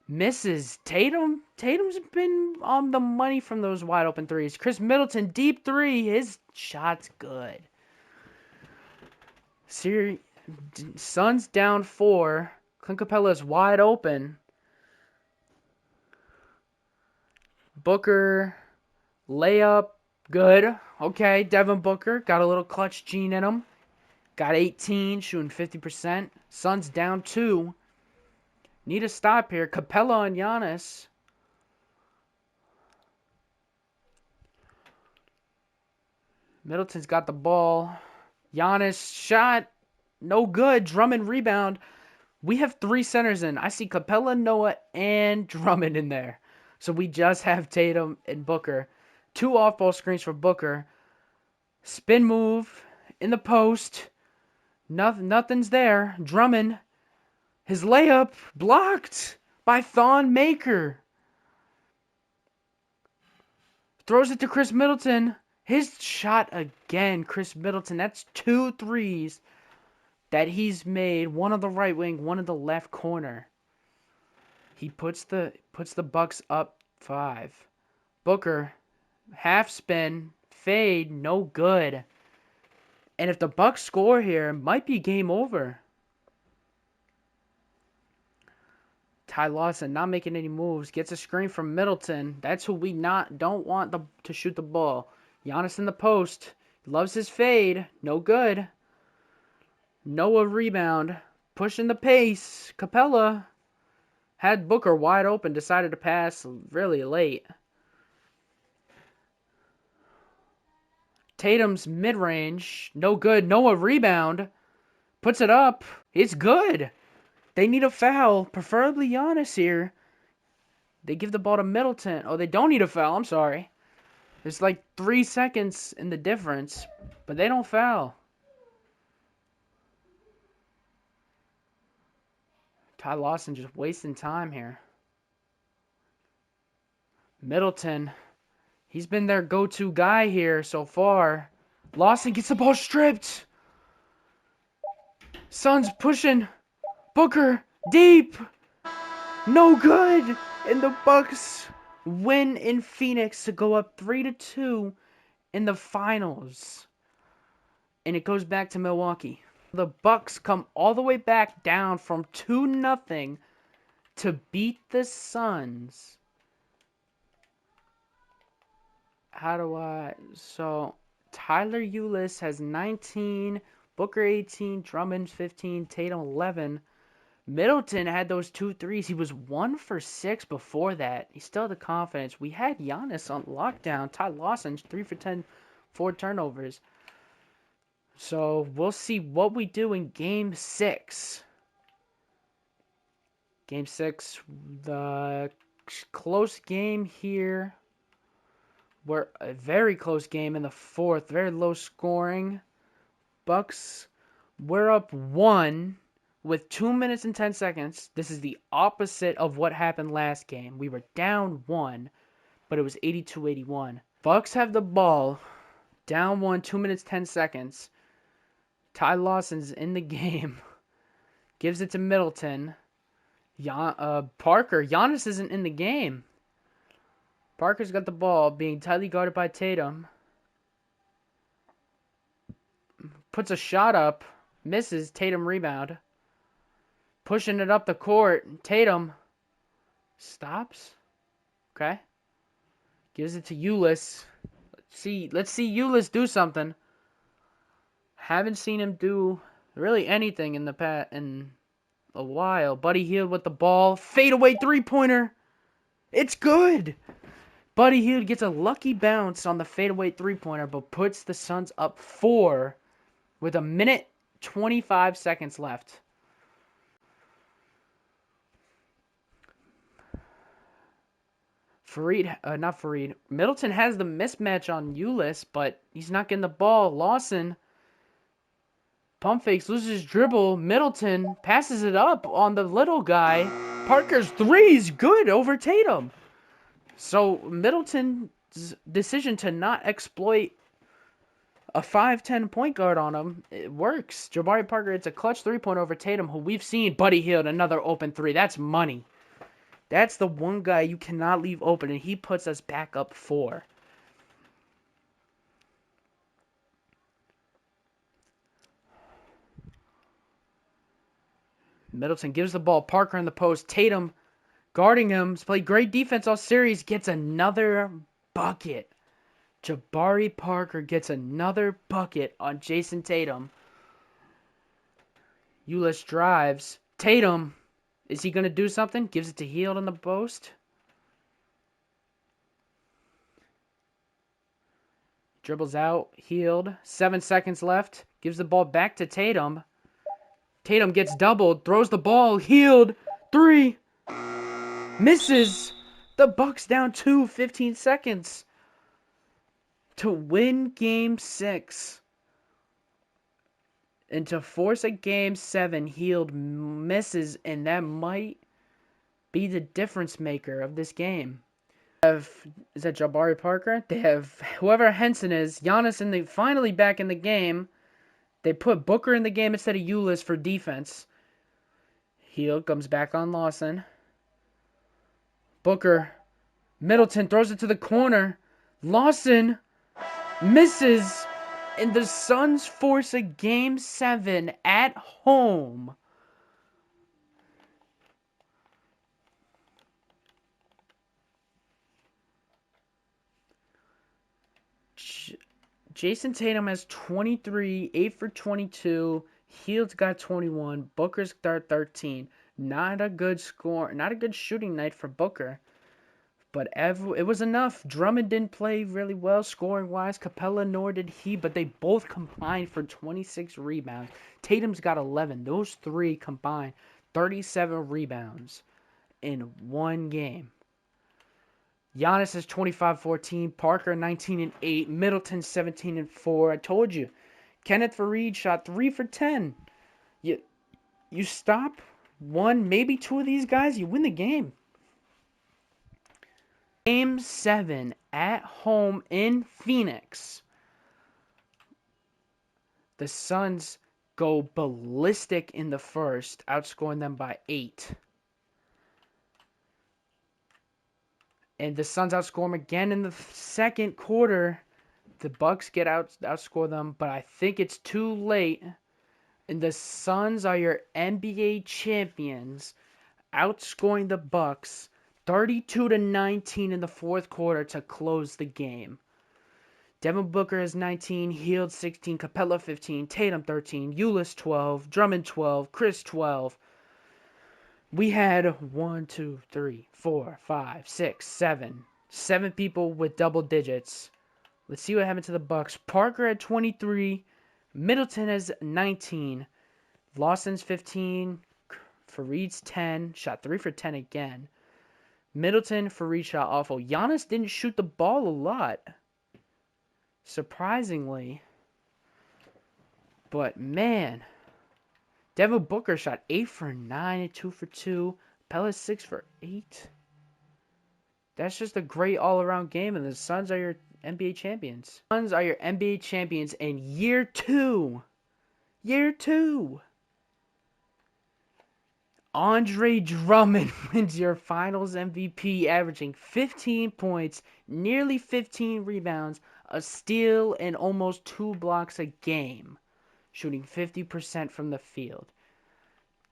[SPEAKER 1] Misses. Tatum's been on the money from those wide open threes. Chris Middleton, deep 3. His shot's good. Suns down 4. Clint Capella's wide open. Booker, layup, good. Okay, Devin Booker got a little clutch gene in him. Got 18, shooting 50%. Suns down 2. Need a stop here. Capella on Giannis. Middleton's got the ball. Giannis shot. No good. Drummond rebound. We have 3 centers in. I see Capella, Noah, and Drummond in there. So we just have Tatum and Booker. 2 off-ball screens for Booker. Spin move in the post. Nothing's there. Drummond, his layup blocked by Thon Maker. Throws it to Chris Middleton. His shot again, Chris Middleton. That's 2 threes that he's made. One on the right wing, one in the left corner. He puts the Bucks up 5. Booker, half spin, fade, no good. And if the Bucks score here, it might be game over. Ty Lawson not making any moves. Gets a screen from Middleton. That's who we don't want to shoot the ball. Giannis in the post. Loves his fade. No good. Noah rebound. Pushing the pace. Capella had Booker wide open. Decided to pass really late. Tatum's mid-range. No good. Noah rebound. Puts it up. It's good. They need a foul. Preferably Giannis here. They give the ball to Middleton. Oh, they don't need a foul. I'm sorry. There's like 3 seconds in the difference. But they don't foul. Ty Lawson just wasting time here. Middleton. He's been their go-to guy here so far. Lawson gets the ball stripped. Suns pushing. Booker deep. No good. And the Bucks win in Phoenix to go up 3-2 in the finals. And it goes back to Milwaukee. The Bucks come all the way back down from 2-0 to beat the Suns. So Tyler Ulis has 19, Booker 18, Drummond 15, Tatum 11. Middleton had those 2 threes. He was 1 for 6 before that. He still had the confidence. We had Giannis on lockdown. Ty Lawson 3 for 10, 4 turnovers. So we'll see what we do in Game 6. Game 6, the close game here. We're a very close game in the 4th. Very low scoring. Bucks, we're up 1 with 2 minutes and 10 seconds. This is the opposite of what happened last game. We were down 1, but it was 82-81. Bucks have the ball. Down 1, 2 minutes, 10 seconds. Ty Lawson's in the game. Gives it to Middleton. Parker. Giannis isn't in the game. Parker's got the ball, being tightly guarded by Tatum. Puts a shot up. Misses. Tatum rebound. Pushing it up the court. Tatum stops. Okay. Gives it to Ulis. Let's see Ulis do something. Haven't seen him do really anything in a while. Buddy Hield with the ball. Fadeaway three-pointer. It's good. Buddy Hield gets a lucky bounce on the fadeaway three-pointer, but puts the Suns up 4 with 1:25 left. Middleton has the mismatch on Ulis, but he's not getting the ball. Lawson pump fakes, loses his dribble. Middleton passes it up on the little guy. Parker's three is good over Tatum. So Middleton's decision to not exploit a 5'10" point guard on him, it works. Jabari Parker, it's a clutch three-point over Tatum, who we've seen. Buddy Hield, another open three. That's money. That's the one guy you cannot leave open, and he puts us back up 4. Middleton gives the ball. Parker in the post. Tatum guarding him. He's played great defense all series. Gets another bucket. Jabari Parker gets another bucket on Jason Tatum. Ulis drives. Tatum, is he going to do something? Gives it to Hield on the post. Dribbles out. Hield. 7 seconds left. Gives the ball back to Tatum. Tatum gets doubled. Throws the ball. Hield. 3. Misses. The Bucks down 2. 15 seconds. To win Game 6. And to force a Game 7, Hield misses, and that might be the difference maker of this game. Is that Jabari Parker? They have whoever Henson is. Giannis finally back in the game. They put Booker in the game instead of Ulis for defense. Hield comes back on Lawson. Booker. Middleton throws it to the corner. Lawson misses. And the Suns force a Game 7 at home. Jason Tatum has 23, 8 for 22. Hield's got 21. Booker's got 13. Not a good score. Not a good shooting night for Booker. But it was enough. Drummond didn't play really well scoring-wise. Capella nor did he. But they both combined for 26 rebounds. Tatum's got 11. Those three combined 37 rebounds in one game. Giannis is 25-14. Parker 19-8. Middleton 17-4. I told you. Kenneth Faried shot 3 for 10. You stop one, maybe two of these guys, you win the game. Game 7 at home in Phoenix. The Suns go ballistic in the first, outscoring them by 8. And the Suns outscore them again in the second quarter. The Bucks outscore them, but I think it's too late. And the Suns are your NBA champions, outscoring the Bucks 32-19 in the fourth quarter to close the game. Devin Booker has 19, Hield 16, Capella 15, Tatum 13, Ulis 12, Drummond 12, Chris 12. We had 1, 2, 3, 4, 5, 6, 7. 7 people with double digits. Let's see what happened to the Bucks. Parker had 23, Middleton has 19, Lawson's 15, Faried's 10, shot 3 for 10 again. Middleton, Faried shot awful. Giannis didn't shoot the ball a lot, surprisingly. But, man, Devin Booker shot 8 for 9 and 2 for 2. Pella 6 for 8. That's just a great all-around game, and the Suns are your NBA champions. Suns are your NBA champions in year 2. Year 2. Andre Drummond wins your finals MVP, averaging 15 points, nearly 15 rebounds, a steal, and almost 2 blocks a game, shooting 50% from the field.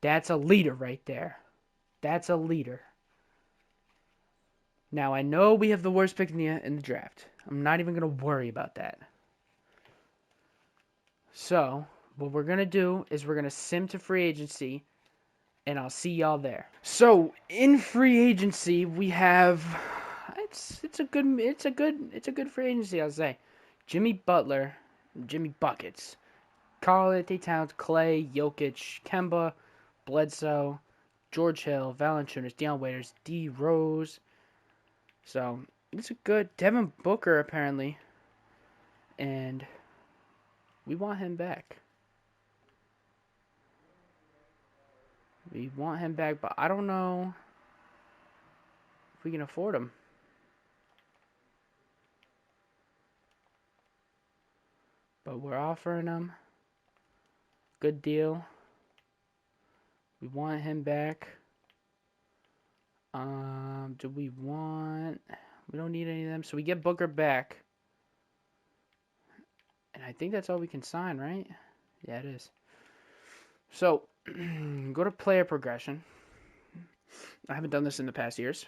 [SPEAKER 1] That's a leader right there. That's a leader. Now, I know we have the worst pick in the draft. I'm not even going to worry about that. So, what we're going to do is we're going to sim to free agency, and I'll see y'all there. So, in free agency, we have it's a good free agency, I'll say. Jimmy Butler, Jimmy Buckets, Karl-Anthony Towns, Clay, Jokic, Kemba, Bledsoe, George Hill, Valanciunas, Deion Waiters, D Rose. So, it's a good Devin Booker apparently, and we want him back. We want him back, but I don't know if we can afford him. But we're offering him. Good deal. We want him back. Do we want... We don't need any of them. So we get Booker back. And I think that's all we can sign, right? Yeah, it is. So, go to player progression. I haven't done this in the past years.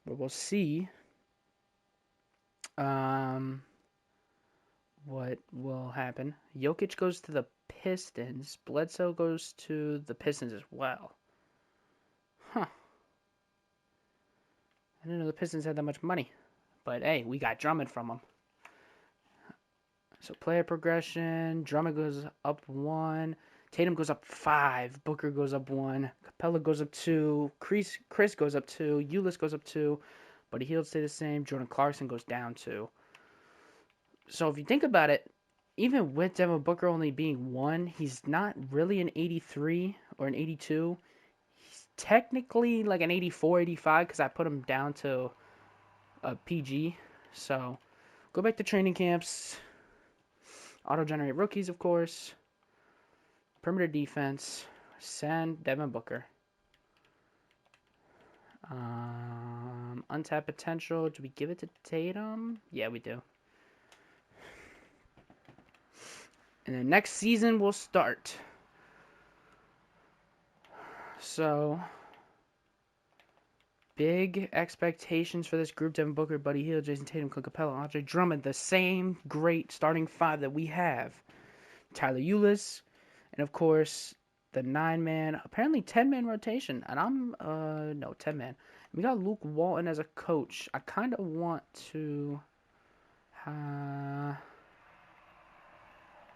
[SPEAKER 1] But we'll see what will happen. Jokic goes to the Pistons. Bledsoe goes to the Pistons as well. Huh. I didn't know the Pistons had that much money. But hey, we got Drummond from them. So player progression. Drummond goes up 1. Tatum goes up 5. Booker goes up 1. Capella goes up 2. Chris goes up 2. Ulis goes up 2. Buddy Hield stay the same. Jordan Clarkson goes down 2. So if you think about it, even with Devin Booker only being 1, he's not really an 83 or an 82. He's technically like an 84, 85 because I put him down to a PG. So go back to training camps. Auto-generate rookies, of course. Perimeter defense. Send Devin Booker. Untapped potential. Do we give it to Tatum? Yeah, we do. And then next season will start. So, big expectations for this group. Devin Booker, Buddy Hield, Jason Tatum, Clint Capella, Andre Drummond. The same great starting 5 that we have. Tyler Ulis. And, of course, the 9-man, apparently 10-man rotation. And I'm, no, 10-man. We got Luke Walton as a coach. I kind of want to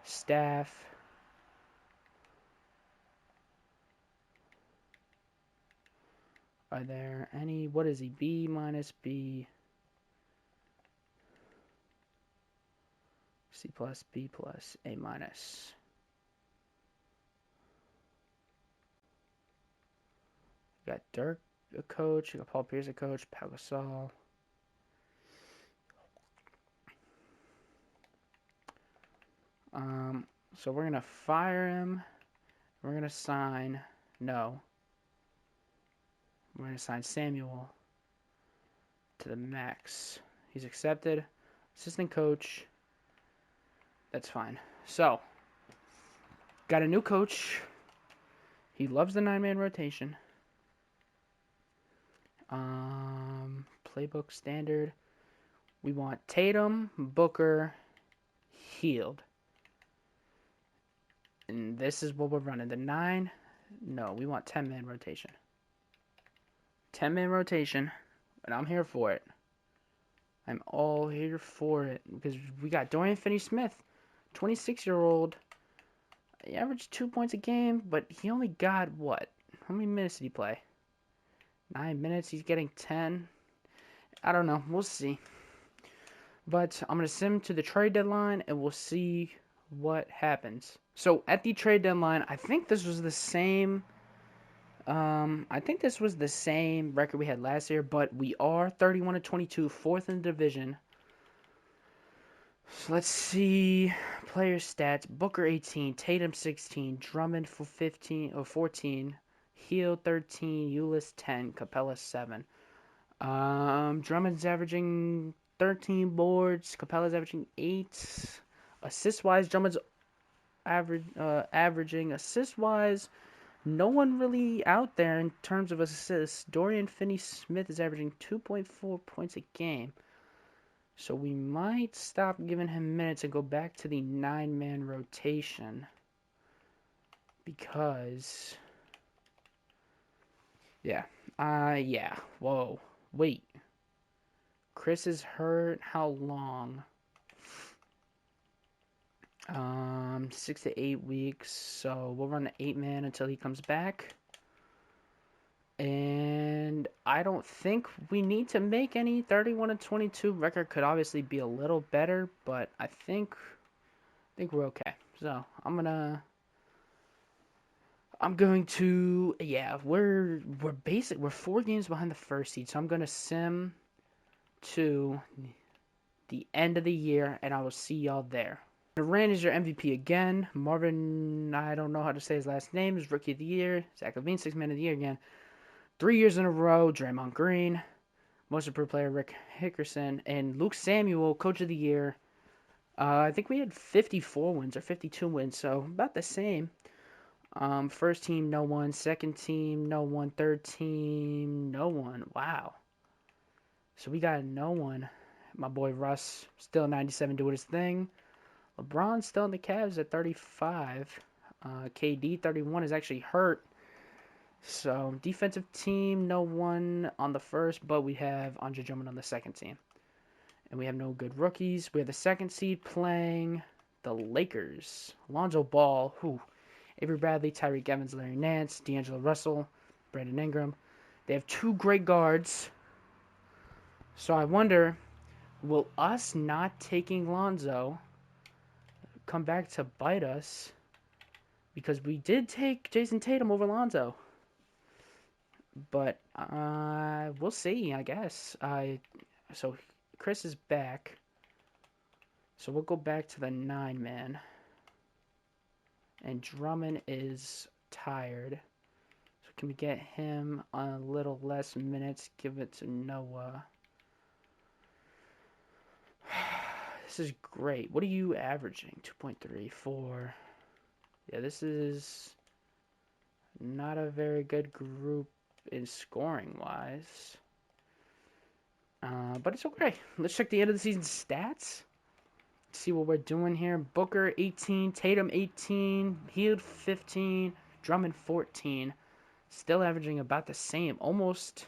[SPEAKER 1] staff. Are there any, what is he, B minus, B, C plus, B plus, A minus. You got Dirk a coach, you got Paul Pierce a coach, Pau Gasol. So we're going to fire him. We're going to sign, no. We're going to sign Samuel to the max. He's accepted. Assistant coach. That's fine. So, got a new coach. He loves the 9-man rotation. Playbook standard. We want Tatum, Booker, Hield. And this is what we're running. The 9, no, we want 10-man rotation. 10-man rotation, and I'm here for it. I'm all here for it because we got Dorian Finney-Smith, 26-year-old. He averaged 2 points a game, but he only got what? How many minutes did he play? 9 minutes. He's getting 10. I don't know. We'll see. But I'm going to send him to the trade deadline, and we'll see what happens. So at the trade deadline, I think this was the same. I think this was the same record we had last year, but we are 31-22, 4th in the division. So let's see player stats. Booker 18, Tatum 16, Drummond for 15 or 14, Hield 13, Ulis 10, Capella 7. Drummond's averaging 13 boards, Capella's averaging 8. Assist wise, Drummond's averaging assist wise no one really out there in terms of assists. Dorian Finney-Smith is averaging 2.4 points a game. So we might stop giving him minutes and go back to the 9-man rotation. Because, yeah. Yeah. Whoa. Wait. Chris is hurt. How long? 6 to 8 weeks. So we'll run the 8-man until he comes back. And I don't think we need to make any 31-22 record. Could obviously be a little better, but I think we're okay. So I'm going to, yeah, we're 4 games behind the first seed. So I'm gonna sim to the end of the year, and I will see y'all there. Durant is your MVP again. Marvin, I don't know how to say his last name, is Rookie of the Year. Zach LaVine, 6th Man of the Year again. 3 years in a row. Draymond Green, Most Improved Player, Rick Hickerson, and Luke Samuel, Coach of the Year. I think we had 54 wins or 52 wins, so about the same. First team, no one. Second team, no one. Third team, no one. Wow. So we got no one. My boy Russ, still 97, doing his thing. LeBron's still in the Cavs at 35. KD, 31, is actually hurt. So, defensive team, no one on the first, but we have Andre Drummond on the second team. And we have no good rookies. We have the second seed playing the Lakers. Lonzo Ball, Avery Bradley, Tyreek Evans, Larry Nance, D'Angelo Russell, Brandon Ingram. They have 2 great guards. So I wonder, will us not taking Lonzo come back to bite us? Because we did take Jason Tatum over Lonzo. But we'll see, I guess. So Chris is back. So we'll go back to the 9-man. And Drummond is tired. So can we get him on a little less minutes? Give it to Noah. This is great. What are you averaging? 2.34. Yeah, this is not a very good group in scoring-wise. But it's okay. Let's check the end of the season stats. See what we're doing here. Booker, 18. Tatum, 18. Hield, 15. Drummond, 14. Still averaging about the same. Almost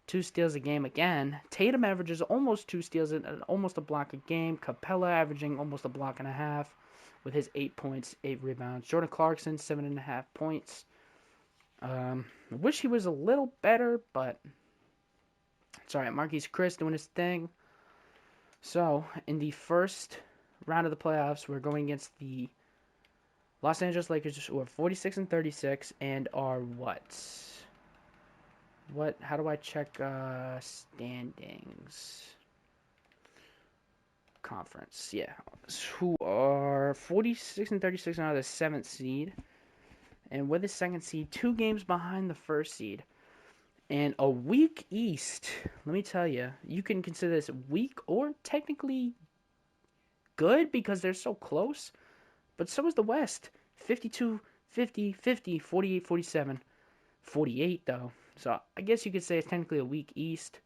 [SPEAKER 1] 2 steals a game again. Tatum averages almost 2 steals and almost a block a game. Capella averaging almost a block and a half with his 8 points, 8 rebounds. Jordan Clarkson, 7.5 points. I wish he was a little better, but it's alright. Marquise Chris doing his thing. So, in the first round of the playoffs, we're going against the Los Angeles Lakers, who are 46-36 and are what? How do I check standings? Conference, yeah. Who are 46-36 and are the 7th seed. And with the 2nd seed, 2 games behind the 1st seed. And a weak East, let me tell you, you can consider this weak or technically good because they're so close. But so is the West. 52, 50, 50, 48, 47, 48 though. So I guess you could say it's technically a weak East.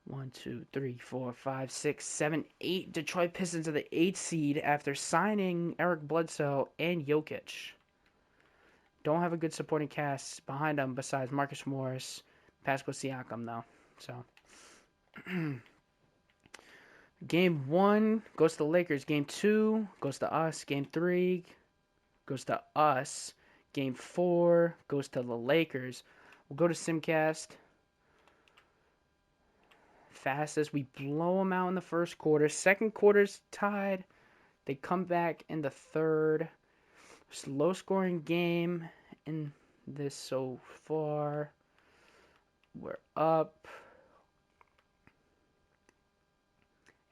[SPEAKER 1] 1, 2, 3, 4, 5, 6, 7, 8. Detroit Pistons are the 8th seed after signing Eric Bledsoe and Jokic. Don't have a good supporting cast behind them besides Marcus Morris, Pascal Siakam, though. So, Game 1 goes to the Lakers. Game 2 goes to us. Game 3 goes to us. Game 4 goes to the Lakers. We'll go to Simcast. Fastest. We blow them out in the first quarter. Second quarter's tied. They come back in the third. Low scoring game in this so far. We're up.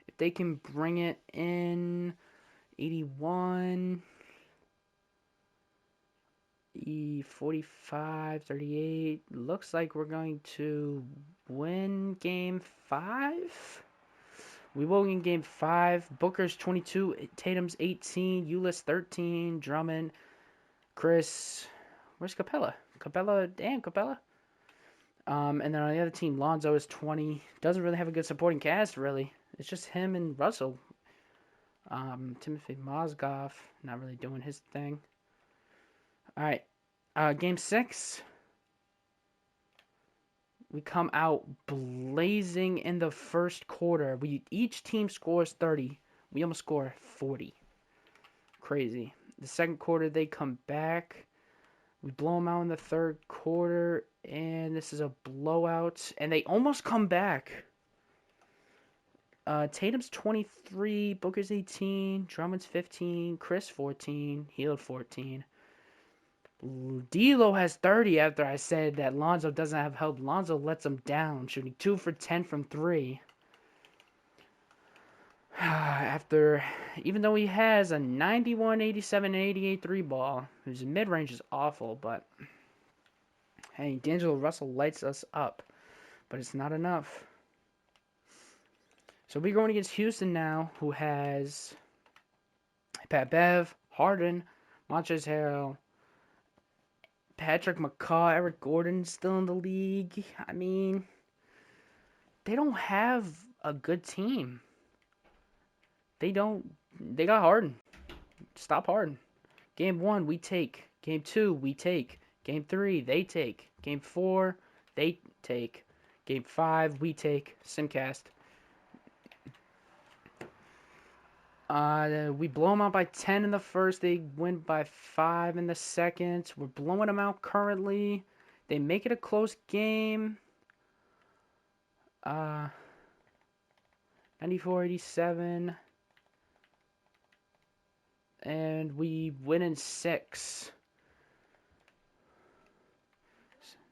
[SPEAKER 1] If they can bring it in 81, 45, 38. Looks like we're going to win game 5. We will win game 5. Booker's 22, Tatum's 18, Ulis 13, Drummond, Chris Where's Capella? Capella, damn, Capella. And then on the other team, Lonzo is 20. Doesn't really have a good supporting cast, really. It's just him and Russell. Timothy Mozgov, not really doing his thing. All right. Game 6. We come out blazing in the first quarter. Each team scores 30. We almost score 40. Crazy. The second quarter, they come back. We blow them out in the third quarter, and this is a blowout. And they almost come back. Tatum's 23, Booker's 18, Drummond's 15, Chris 14, Hield 14. D'Lo has 30 after I said that Lonzo doesn't have help. Lonzo lets him down, shooting 2 for 10 from 3. Even though he has a 91, 87, and 88 3 ball, his mid-range is awful, but hey, D'Angelo Russell lights us up, but it's not enough. So we're going against Houston now, who has Pat Bev, Harden, Montrezl Harrell, Patrick McCaw, Eric Gordon still in the league. I mean, they don't have a good team. They got Harden. Stop Harden. Game 1, we take. Game 2, we take. Game 3, they take. Game 4, they take. Game 5, we take. Simcast. We blow them out by 10 in the first. They win by 5 in the second. We're blowing them out currently. They make it a close game. 94-87. And we win in 6.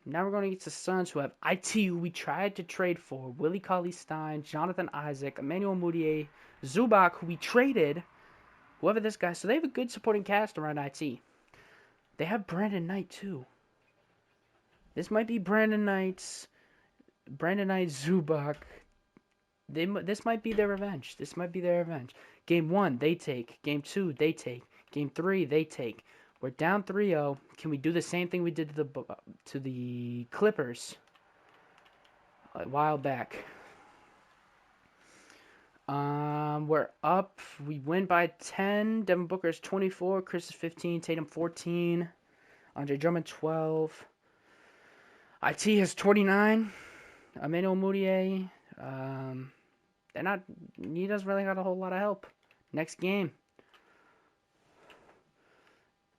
[SPEAKER 1] Now we're going against the Suns, who have IT, who we tried to trade for. Willie Cauley-Stein, Jonathan Isaac, Emmanuel Mudiay, Zubac, who we traded. Whoever this guy. So they have a good supporting cast around IT. They have Brandon Knight, too. This might be Brandon Knight, Zubac. This might be their revenge. Game 1, they take. Game 2, they take. Game 3, they take. We're down 3-0. Can we do the same thing we did to the Clippers a while back? We're up. We win by 10. Devin Booker is 24. Chris is 15. Tatum 14. Andre Drummond 12. IT has 29. Emmanuel Mudiay. He doesn't really got a whole lot of help. Next game.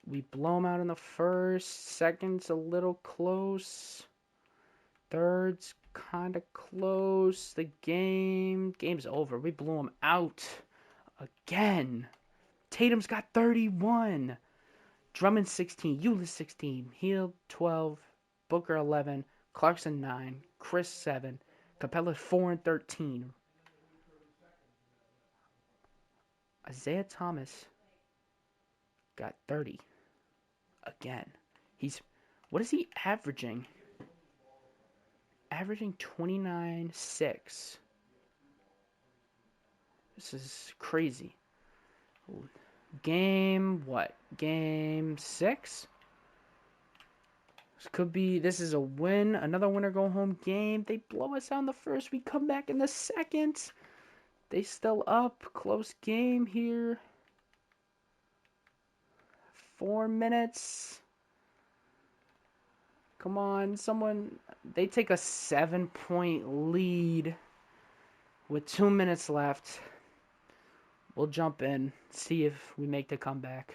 [SPEAKER 1] We blow them out in the first. Second's a little close. Third's kind of close. The game's over. We blew them out again. Tatum's got 31. Drummond 16. Ulis 16. Hield 12. Booker 11. Clarkson 9. Chris 7. Capella 4 and 13. Isaiah Thomas got 30. Again. What is he averaging? Averaging 29.6. This is crazy. Game 6? This is a win. Another winner go home game. They blow us out in the first. We come back in the second. They still up. Close game here. 4 minutes. Come on, someone. They take a 7-point lead with 2 minutes left. We'll jump in, see if we make the comeback.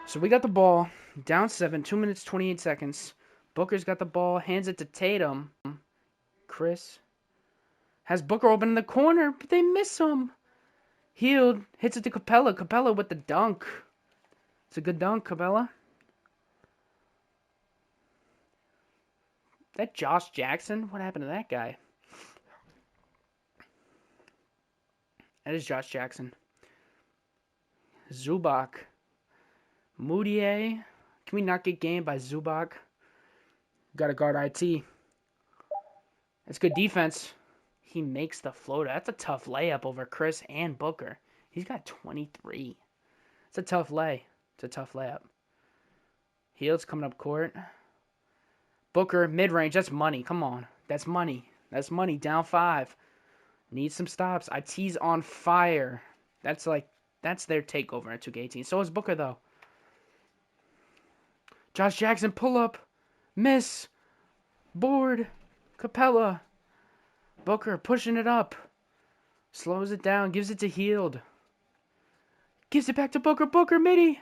[SPEAKER 1] So we got the ball, down 7, 2 minutes, 28 seconds. Booker's got the ball, hands it to Tatum. Chris has Booker open in the corner, but they miss him. Hield hits it to Capella. Capella with the dunk. It's a good dunk, Capella. That Josh Jackson? What happened to that guy? That is Josh Jackson. Zubac. Mudiay. Can we not get gamed by Zubac? Got to guard IT. That's good defense. He makes the floater. That's a tough layup over Chris and Booker. He's got 23. It's a tough layup. Hield's coming up court. Booker, mid-range. That's money. Come on. That's money. That's money. Down 5. Need some stops. IT's on fire. That's their takeover in 2K18. So is Booker, though. Josh Jackson, pull up. Miss. Board. Capella. Booker pushing it up. Slows it down. Gives it to Hield. Gives it back to Booker. Booker, midi.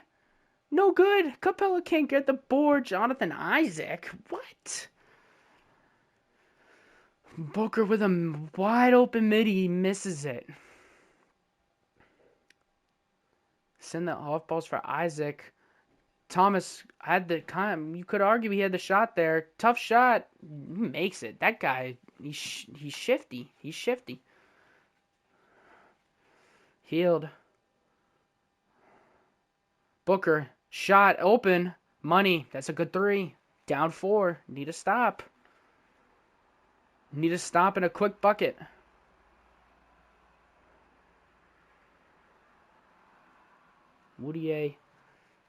[SPEAKER 1] No good. Capella can't get the board. Jonathan Isaac. What? Booker with a wide open midi. He misses it. Send the off balls for Isaac. Thomas had the you could argue he had the shot there. Tough shot. He makes it. That guy, he's shifty. He's shifty. Hield. Booker. Shot. Open. Money. That's a good 3. Down 4. Need a stop. Need a stop and a quick bucket. Woodier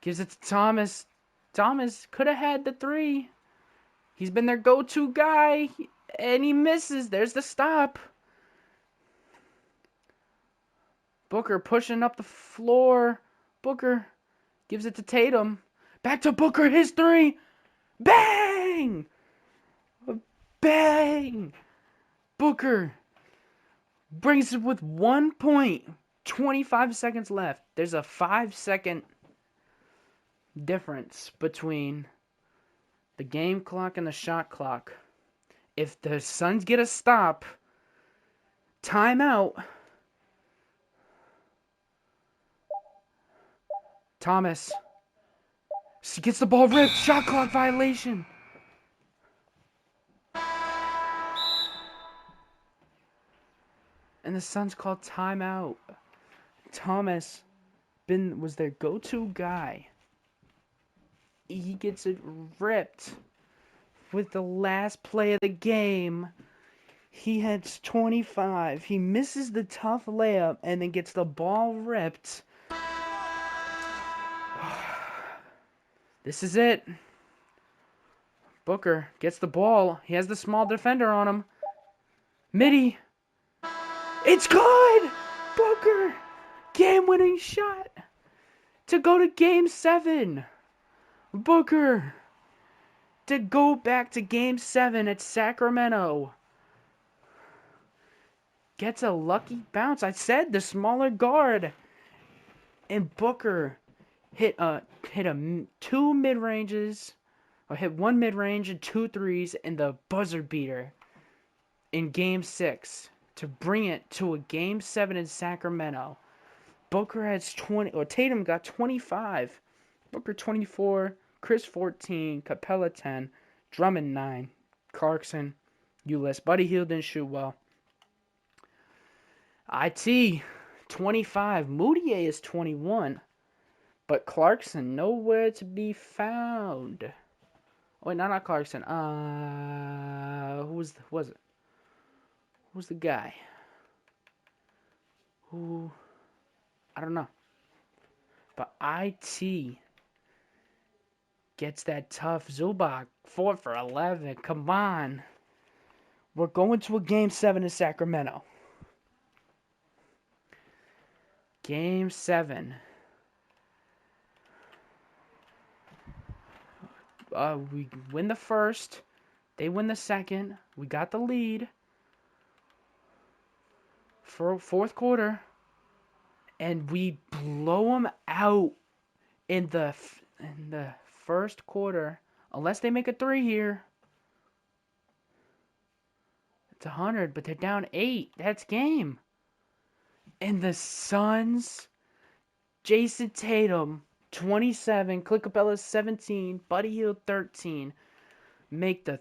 [SPEAKER 1] gives it to Thomas. Thomas could have had the 3. He's been their go-to guy, and he misses. There's the stop. Booker pushing up the floor. Booker gives it to Tatum. Back to Booker, his 3. Bang! Bang! Booker brings it with 1 point. 25 seconds left. There's a 5-second difference between the game clock and the shot clock. If the Suns get a stop, timeout. Thomas gets the ball ripped. Shot clock violation. And the Suns called timeout. Thomas was their go-to guy. He gets it ripped with the last play of the game. He hits 25. He misses the tough layup and then gets the ball ripped. This is it. Booker gets the ball. He has the small defender on him. Midi. It's good! Booker! Game-winning shot to go to Game 7. Booker to go back to Game 7 at Sacramento. Gets a lucky bounce. I said the smaller guard. And Booker hit 2 mid-ranges. Or hit 1 mid-range and 2 threes in the buzzer beater in Game 6 to bring it to a Game 7 in Sacramento. Booker has 20, or Tatum got 25. Booker 24, Chris 14, Capella 10, Drummond 9, Clarkson, Ulyss. Buddy Hield didn't shoot well. IT 25, Moutier is 21, but Clarkson nowhere to be found. Oh, wait, not Clarkson. Who was it? Who's the guy? Who? I don't know. But IT gets that tough Zubac 4 for 11. Come on. We're going to a Game 7 in Sacramento. Game 7. We win the first. They win the second. We got the lead. For fourth quarter. And we blow them out in the first quarter. Unless they make a 3 here. It's 100, but they're down 8. That's game. And the Suns, Jason Tatum, 27, Clint Capella, 17, Buddy Hield, 13, make the,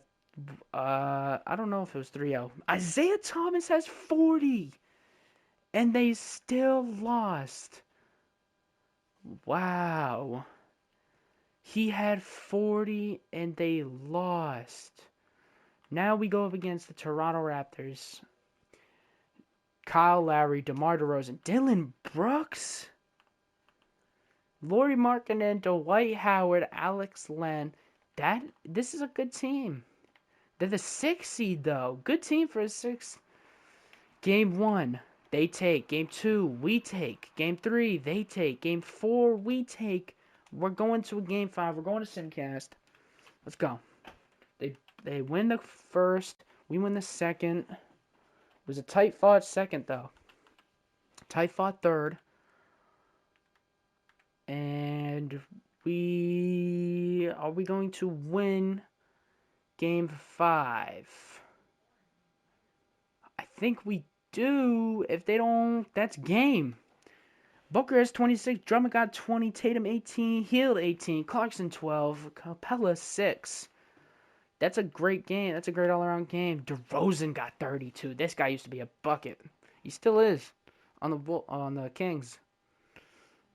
[SPEAKER 1] I don't know if it was 3-0. Isaiah Thomas has 40. And they still lost. Wow. He had 40 and they lost. Now we go up against the Toronto Raptors. Kyle Lowry, DeMar DeRozan, Dylan Brooks. Lauri Markkanen, Dwight Howard, Alex Len. This is a good team. They're the 6th seed though. Good team for a 6th. Game 1, they take. Game 2, we take. Game 3, they take. Game 4, we take. We're going to a game 5. We're going to Simcast. Let's go. They win the first. We win the second. It was a tight fought second though. Tight fought third. And are we going to win game 5? I think we do. If they don't, that's game. Booker has 26, Drummond got 20, Tatum 18, Hield 18, Clarkson 12, Capella 6. That's a great game. That's a great all-around game. DeRozan got 32. This guy used to be a bucket. He still is on the Kings.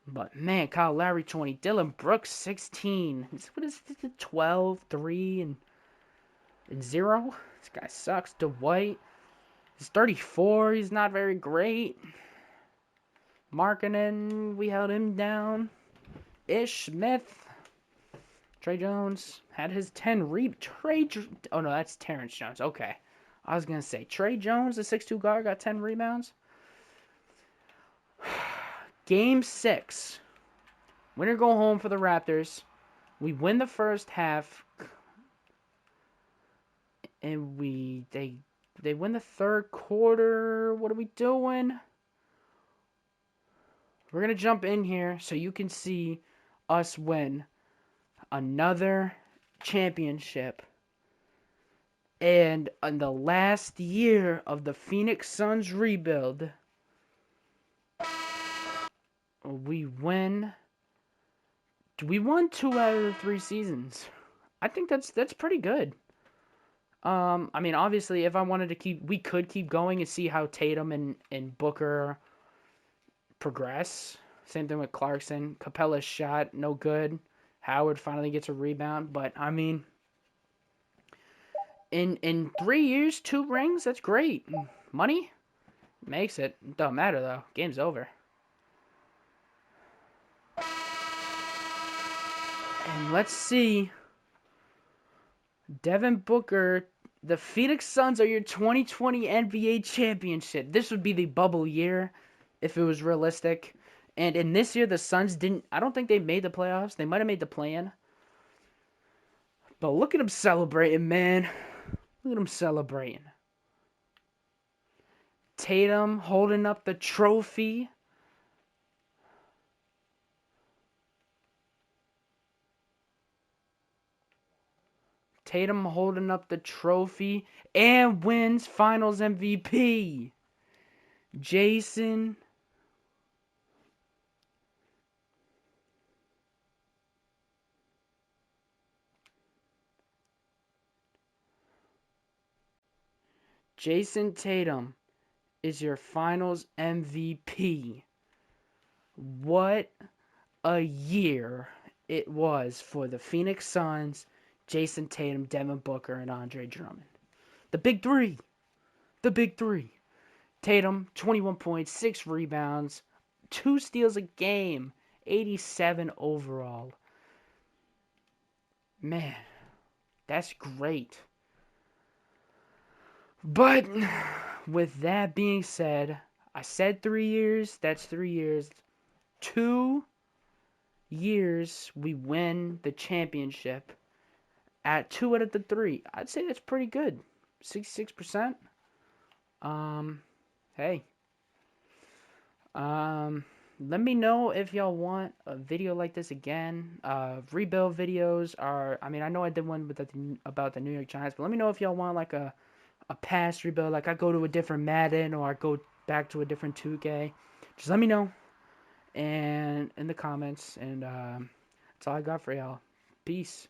[SPEAKER 1] But man, Kyle Lowry 20, Dylan Brooks 16. What is this? 12, 3, and 0. This guy sucks. Dwight, he's 34. He's not very great. Markkanen, we held him down. Ish Smith, Trey Jones had his 10 oh no, that's Terrence Jones. Okay, I was gonna say Trey Jones, the 6'2" guard, got 10 rebounds. Game 6, winner go home for the Raptors. We win the first half, and they win the third quarter. What are we doing? We're going to jump in here so you can see us win another championship. And in the last year of the Phoenix Suns rebuild, we won 2 out of the 3 seasons. I think that's pretty good. I mean, obviously, if I wanted to we could keep going and see how Tatum and Booker progress. Same thing with Clarkson. Capella's shot, no good. Howard finally gets a rebound. But, I mean, in 3 years, 2 rings, that's great. Money makes it. Don't matter, though. Game's over. And let's see. Devin Booker, the Phoenix Suns are your 2020 NBA championship. This would be the bubble year if it was realistic. And in this year, the Suns I don't think they made the playoffs. They might have made the play-in. But look at them celebrating, man. Look at them celebrating. Tatum holding up the trophy. Tatum holding up the trophy and wins Finals MVP. Jason Tatum is your Finals MVP. What a year it was for the Phoenix Suns, Jason Tatum, Devin Booker, and Andre Drummond. The big three. The big three. Tatum, 21 points, 6 rebounds, 2 steals a game, 87 overall. Man, that's great. But with that being said, I said 3 years. That's 3 years. 2 years we win the championship at 2 out of the 3. I'd say that's pretty good. 66%. Hey. Let me know if y'all want a video like this again. Rebuild videos are, I mean, I know I did one about the New York Giants, but let me know if y'all want like a past rebuild, like I go to a different Madden or I go back to a different 2K. Just let me know and in the comments, and that's all I got for y'all. Peace.